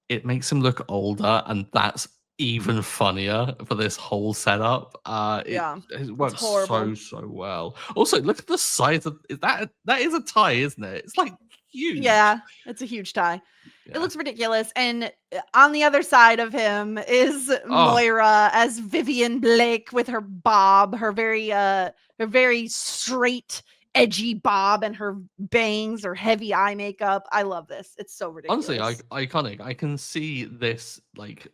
It makes him look older, and that's even funnier for this whole setup. It works so well. Also, look at the size of that is a tie, isn't it? It's like huge. Yeah, it's a huge tie. It looks ridiculous. And on the other side of him is Moira as Vivian Blake with her bob, her very straight, edgy bob, and her bangs, her heavy eye makeup. I love this. It's so ridiculous. Honestly, iconic. I can see this like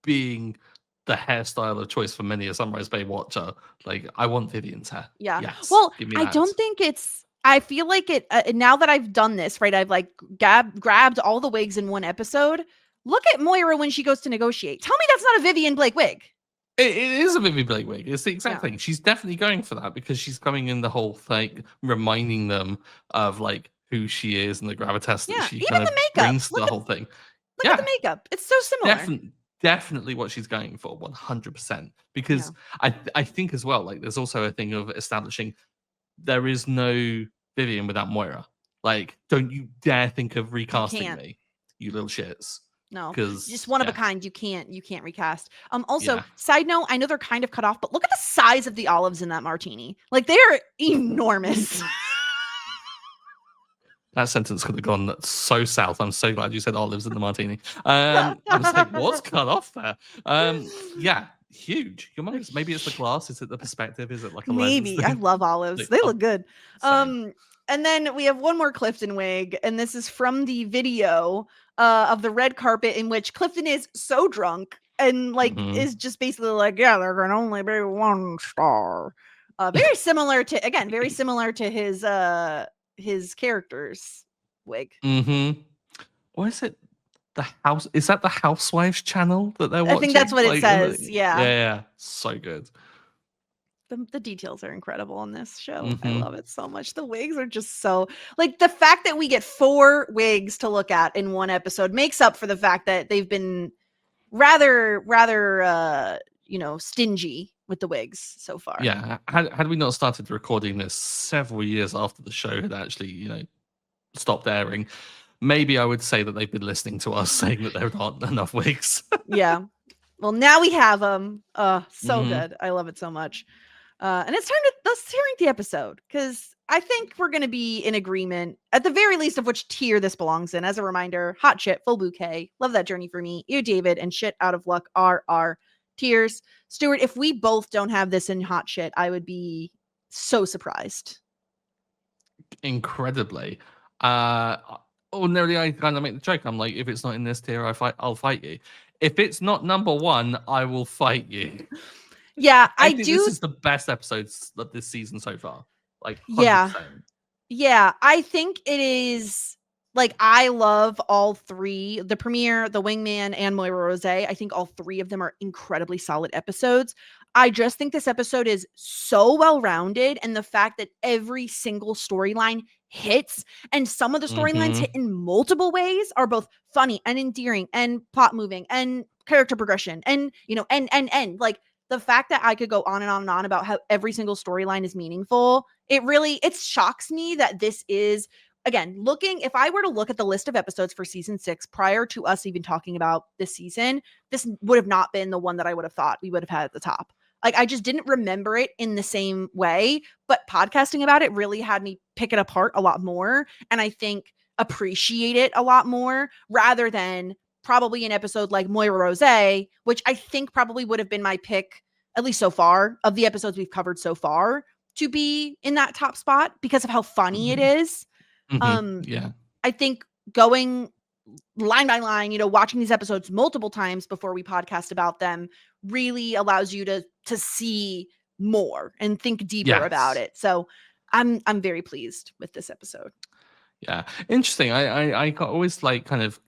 being the hairstyle of choice for many a Sunrise Bay watcher. Like, I want Vivian's hair. Yeah. Yes, well, give me I that. don't think I feel like it now that I've done this, right? I've like grabbed all the wigs in one episode. Look at Moira when she goes to negotiate. Tell me that's not a Vivian Blake wig. It is a Vivian Blake wig. It's the exact thing. She's definitely going for that because she's coming in the whole thing, reminding them of like who she is and the gravitas that she kind of brings to the whole thing. Look at the makeup. It's so similar. Definitely what she's going for, 100%. Because I think as well, like there's also a thing of establishing there is no Vivian without Moira. Like, don't you dare think of recasting me, you little shits. No, because just one of a kind. You can't recast. Also, side note, I know they're kind of cut off, but look at the size of the olives in that martini. Like they're enormous. That sentence could have gone so south. I'm so glad you said olives in the martini. I was like, what's cut off there? Yeah, huge, humongous. Maybe it's the glass. Is it the perspective? Is it like a lens Maybe. I thing? love olives. Like, They look good. same. And then we have one more Clifton wig, and this is from the video of the red carpet in which Clifton is so drunk and like is just basically like, yeah, there can only be one star. Very similar to his character's wig. What is it? The house, is that the Housewives channel that they're I think that's watching? what it Like, says. Yeah. yeah, so good. The details are incredible on this show. I Mm-hmm. love it so much. The wigs are just so like the fact that we get 4 wigs to look at in one episode makes up for the fact that they've been rather stingy with the wigs so far. Yeah, had we not started recording this several years after the show had actually, stopped airing, maybe I would say that they've been listening to us saying that there aren't enough wigs. Yeah. Well, now we have them. So good. I love it so much. And it's time to let's rank the episode because I think we're going to be in agreement at the very least of which tier this belongs in. As a reminder, hot shit, full bouquet, love that journey for me, you David, and shit out of luck are our tiers. Stuart, if we both don't have this in hot shit, I would be so surprised. Incredibly. Ordinarily, I kind of make the joke. I'm like, if it's not in this tier, I'll fight you. If it's not number 1, I will fight you. Yeah, I think this is the best episodes of this season so far. Like, 100%. Yeah, I think it is. Like, I love all 3, the premiere, the wingman, and Moira Rose. I think all 3 of them are incredibly solid episodes. I just think this episode is so well-rounded, and the fact that every single storyline hits, and some of the storylines hit in multiple ways, are both funny and endearing and plot moving and character progression and, and. Like, the fact that I could go on and on and on about how every single storyline is meaningful, it shocks me that this is, again, if I were to look at the list of episodes for season 6 prior to us even talking about this season, this would have not been the one that I would have thought we would have had at the top. Like, I just didn't remember it in the same way, but podcasting about it really had me pick it apart a lot more. And I think appreciate it a lot more rather than probably an episode like Moira Rose, which I think probably would have been my pick, at least so far, of the episodes we've covered so far, to be in that top spot because of how funny it is. Yeah. I think going line by line, watching these episodes multiple times before we podcast about them really allows you to see more and think deeper about it. So I'm very pleased with this episode. Yeah, interesting. I always like kind of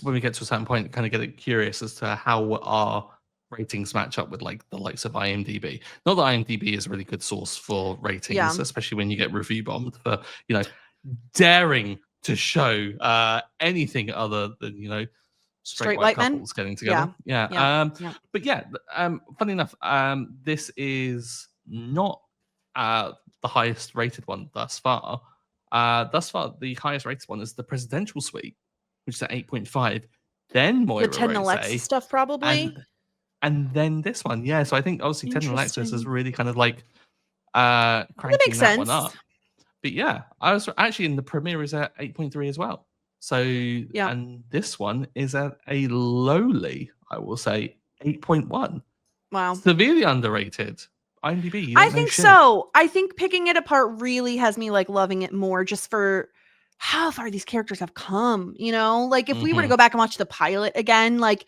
when we get to a certain point, kind of get curious as to how our ratings match up with like the likes of IMDb. Not that IMDb is a really good source for ratings, especially when you get review bombed for daring to show anything other than straight white couples getting together. Yeah. But yeah, funny enough, this is not the highest rated one thus far. Thus far, the highest rated one is the Presidential Suite, which is at 8.5. Then Moira the Ted and Alexis stuff, probably. And then this one. Yeah, so I think obviously Ted and Alexis is really kind of like cranking that one up. But yeah, I was actually in the premiere is at 8.3 as well. So, and this one is at a lowly, I will say, 8.1. Wow. Severely underrated. IMDb, I think so. I think picking it apart really has me like loving it more just for how far these characters have come, Like, if we were to go back and watch the pilot again, like,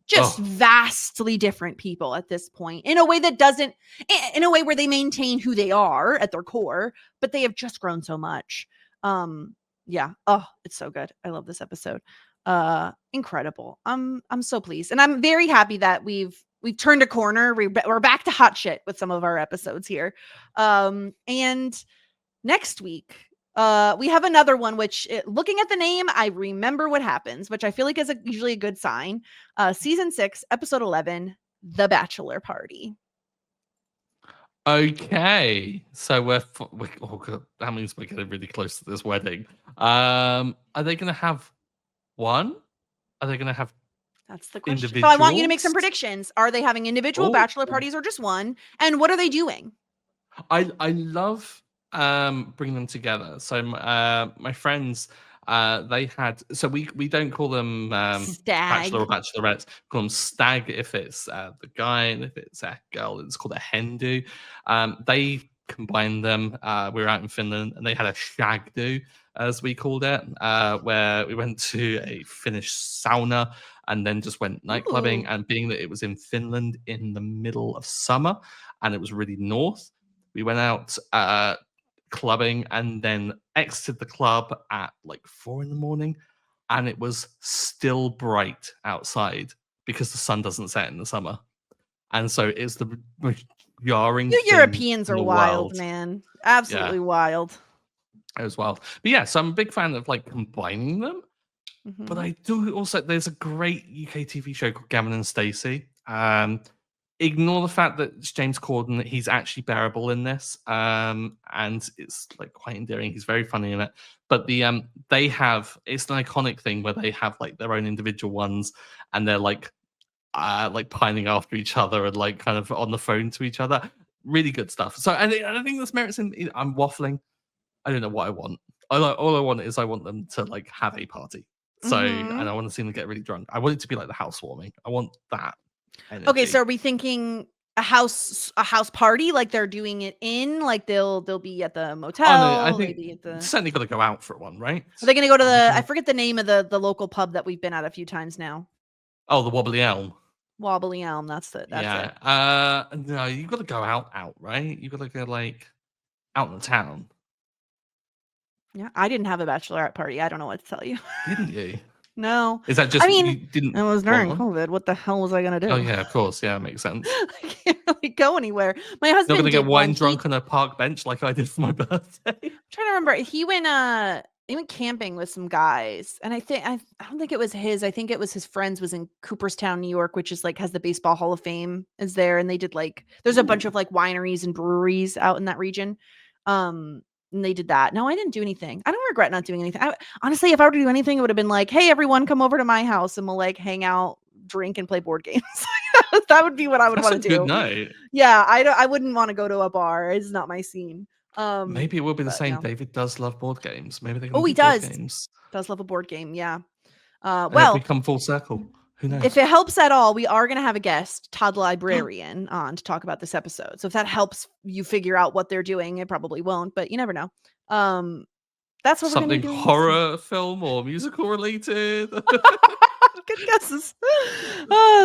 just vastly different people at this point in a way where they maintain who they are at their core, but they have just grown so much. Yeah. Oh, it's so good. I love this episode. Incredible. I'm so pleased. And I'm very happy that we've turned a corner. We're back to hot shit with some of our episodes here. And next week, we have another one, which looking at the name, I remember what happens, which I feel like is usually a good sign. Season 6, episode 11, The Bachelor Party. Okay, so that means we're getting really close to this wedding. Are they going to have one? Are they going to have? That's the question. So I want you to make some predictions. Are they having individual bachelor parties or just one? And what are they doing? I love bring them together. So my friends, they had, so we don't call them bachelor or Stag. bachelorettes. We call them stag if it's the guy, and if it's a girl, it's called a hen do. They combined them. We were out in Finland, and they had a shag do, as we called it, where we went to a Finnish sauna and then just went night clubbing. Ooh. And being that it was in Finland in the middle of summer and it was really north, we went out clubbing and then exited the club at like 4 in the morning, and it was still bright outside because the sun doesn't set in the summer. And so it's the most jarring You thing Europeans in are the wild, world. man. Yeah, Absolutely wild. it was wild. But yeah, so I'm a big fan of like combining them. But Mhm. I do also, there's a great UK TV show called Gavin and Stacey. Ignore the fact that it's James Corden, he's actually bearable in this. And it's like quite endearing. He's very funny in it. But they have, it's an iconic thing where they have like their own individual ones, and they're like pining after each other and like kind of on the phone to each other. Really good stuff. So I think this merits in, I'm waffling. I don't know what I want. All I want is I want them to like have a party. So, and Mhm. I want to see them get really drunk. I want it to be like the housewarming. I want that Okay, so energy. are we thinking a house party like they're doing it in like they'll be at the Oh no, I motel, think maybe at the certainly got to go out for one, right? Are they gonna go to Are we the I gonna? forget the name of the local pub that we've been at a few times now. Oh, the Wobbly Elm. Wobbly Elm, that's it. Yeah. No, you got to go out, right? You got to go like out in the town, Yeah, I didn't have a bachelorette party. I don't know what to tell you. didn't you? No. Is that I just mean, you didn't it was want during one? COVID. What the hell was I gonna Oh do? yeah, of course. Yeah, makes sense. I can't really go anywhere. My Not husband gonna get did one. wine drunk on a park bench like I did for my birthday. Trying to remember. He went camping with some guys, and I don't think it was his. I think it was his friends. Was in Cooperstown, New York, which is like has the Baseball Hall of Fame is there, and they did like there's a bunch Ooh. of like wineries and breweries out in that region. Um, and they did that. No, I didn't do anything. I don't regret not doing anything. Honestly, if I were to do anything, it would have been like, hey, everyone, come over to my house and we'll like hang out, drink, and play board games. That would be what I would That's want a to good do. night. Yeah, I wouldn't want to go to a bar. It's not my scene. Maybe it will be the But same. no. David does love board games. Maybe they're Oh, going to he do board does. games. Does love a board game, yeah. And if we Well, come full circle, who if knows? it helps at all, we are gonna have a guest, Todd the Librarian, on to talk about this episode. So if that helps you figure out what they're doing, it probably won't, but you never know. Um, that's what we're gonna be Something doing next time. horror film or musical related. Good guesses.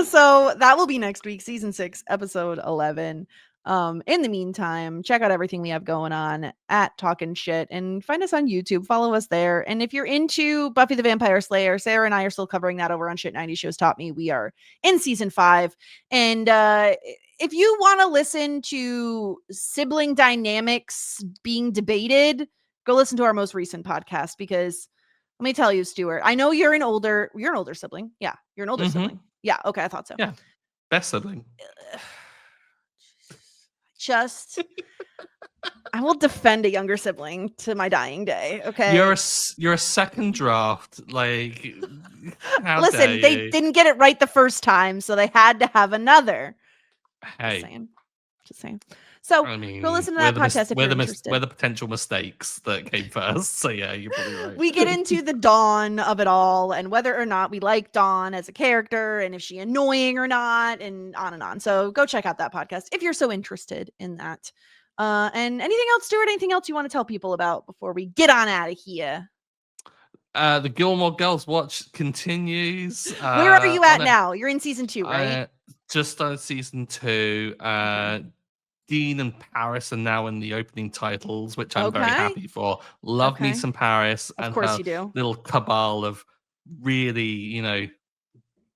So that will be next week, season 6, episode 11. In the meantime, check out everything we have going on at Talkin' Shit and find us on YouTube. Follow us there. And if you're into Buffy the Vampire Slayer, Sarah and I are still covering that over on Shit 90 Shows Taught Me. We are in season 5. And if you want to listen to sibling dynamics being debated, go listen to our most recent podcast because let me tell you, Stuart, I know you're an older sibling. Yeah, you're an older Hmm. sibling. Yeah, okay, I thought so. Yeah, best sibling. Just I will defend a younger sibling to my dying day, You're okay? you're a second draft. Like, how dare Listen, they you? didn't get it right the first time, so they had to have another. Just Hey, saying. Just saying. So I go mean, listen to that podcast if you're we're interested. the potential mistakes that came first. So yeah, you're probably right. We get into the Dawn of it all and whether or not we like Dawn as a character and if she annoying or not and on and on. So go check out that podcast if you're so interested in that. And anything else, Stuart? Anything else you want to tell people about before we get on out of here? The Gilmore Girls watch continues Where are you on at it. now? You're in season 2, right? Just started season 2. Okay. Dean and Paris are now in the opening titles, which I'm very Okay. happy for. Love me Okay. some Paris Of and course her you do. little cabal of really,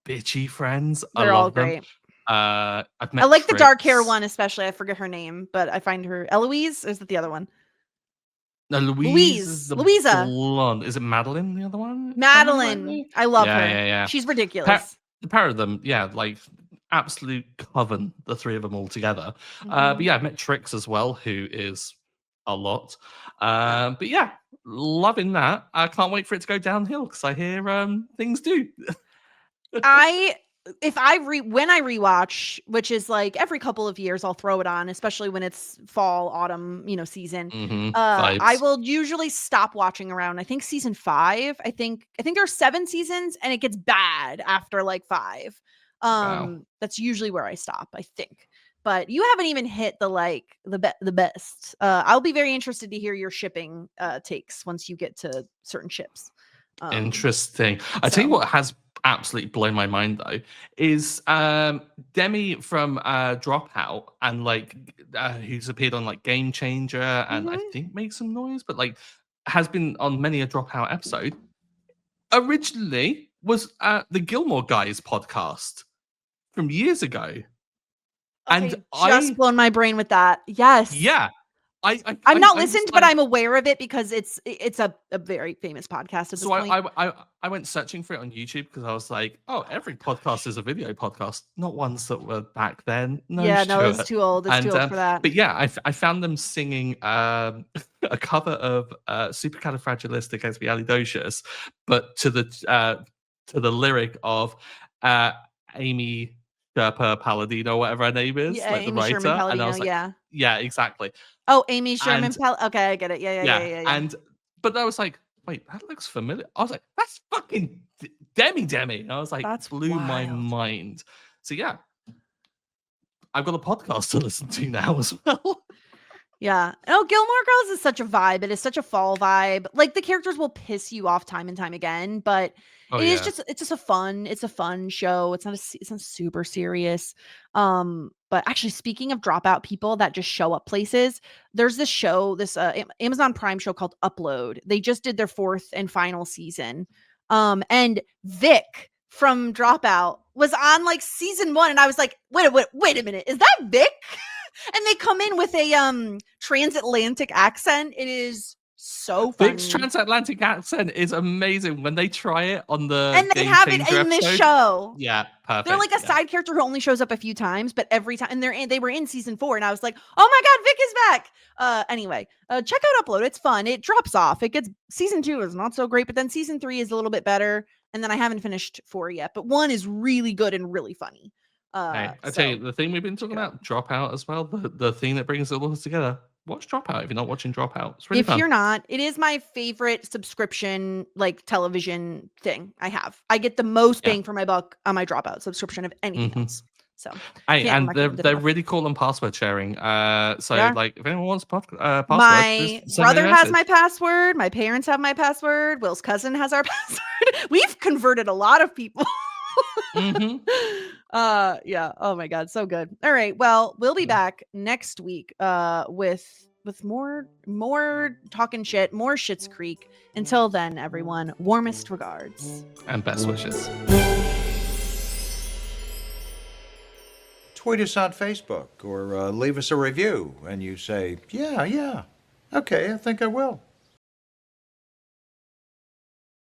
bitchy friends. I They're all love them. great. I've I met like the dark hair Trix. one especially. I forget her name, but I find her Eloise. Or is that the other one? No, Louise is the Louisa. blonde. Is it Madeline, the other one, if I remember Madeline. rightly? I love Yeah, her. yeah, yeah. She's Pa- ridiculous. the pair of them, yeah, like absolute coven, the three of them all together. But Mhm. yeah, I've met Trix as well, who is a lot. Yeah. But yeah, loving that. I can't wait for it to go downhill because I hear things do. I if when I rewatch, which is like every couple of years, I'll throw it on, especially when it's fall, autumn, season. I Vibes. will usually stop watching around, I think, season 5. I think there's 7 seasons and it gets bad after like 5. Wow. That's usually where I stop, I think. But you haven't even hit the best. I'll be very interested to hear your shipping takes once you get to certain ships. Interesting. I tell you So what has absolutely blown my mind though is Demi from Dropout, and like who's appeared on like Game Changer and I mhm. think Make Some Noise, but like has been on many a Dropout episode. Originally was the Gilmore Guys podcast from years ago, and Okay, just blown my brain with that. Yes. yeah, I'm not I was listened, but like, I'm aware of it because it's a very famous podcast at this so point. I went searching for it on YouTube because I was like, oh, every podcast is a video podcast, not ones that were back then. No, Yeah, no, it's Stuart. too old. It's too And old for that. but yeah, I found them singing a cover of Supercalifragilisticexpialidocious, but to the lyric of Amy Sherpa Palladino, whatever her name is, Yeah, like the Amy Sherman writer, and I Palladino, was like, yeah. yeah, exactly. Oh, Amy Sherman And Pal okay, I get it. Yeah, yeah, yeah, yeah, yeah, yeah. and but I was like, wait, that looks familiar. I was like, that's fucking Demi. And I was like, That's blew my wild. mind. So yeah, I've got a podcast to listen to now as well. Yeah. Oh, Gilmore Girls is such a vibe. It is such a fall vibe. Like the characters will piss you off time and time again, but Oh yeah, it's just a fun show. It's not super serious. But actually speaking of dropout people that just show up places, there's this show, this Amazon Prime show called Upload. They just did their 4th and final season. And Vic from Dropout was on like season 1 and I was like, wait a minute. Is that Vic? And they come in with a transatlantic accent. It is so Vic's funny. transatlantic accent is amazing when they try it on the And they Game have it Changer in this episode. show. Yeah, They're perfect. like a Yeah. side character who only shows up a few times, but every time and they were in season 4 and I was like, "Oh my god, Vic is back." Anyway, check out Upload. It's fun. It drops off. It gets season 2 is not so great, but then season 3 is a little bit better, and then I haven't finished 4 yet, but 1 is really good and really funny. Hey, I tell you, So the thing we've been check talking it out. about, Dropout as well, the thing that brings it all together. Watch Dropout if you're not watching Dropout. It's really If fun. you're not, it is my favorite subscription, like television thing I have. I get the most Yeah. bang for my buck on my Dropout subscription of anything hmm else. So Hey, can't and recommend it they're enough. really cool on password sharing. So Yeah. like, if anyone wants password, My just send me a brother has message. my password. My parents have my password. Will's cousin has our password. We've converted a lot of people. hmm Yeah. Oh my god, so good. All right. Well, we'll be back next week with more talking shit, more Schitt's Creek. Until then, everyone, warmest regards. And best wishes. Tweet us on Facebook or leave us a review and you say, yeah, okay, I think I will.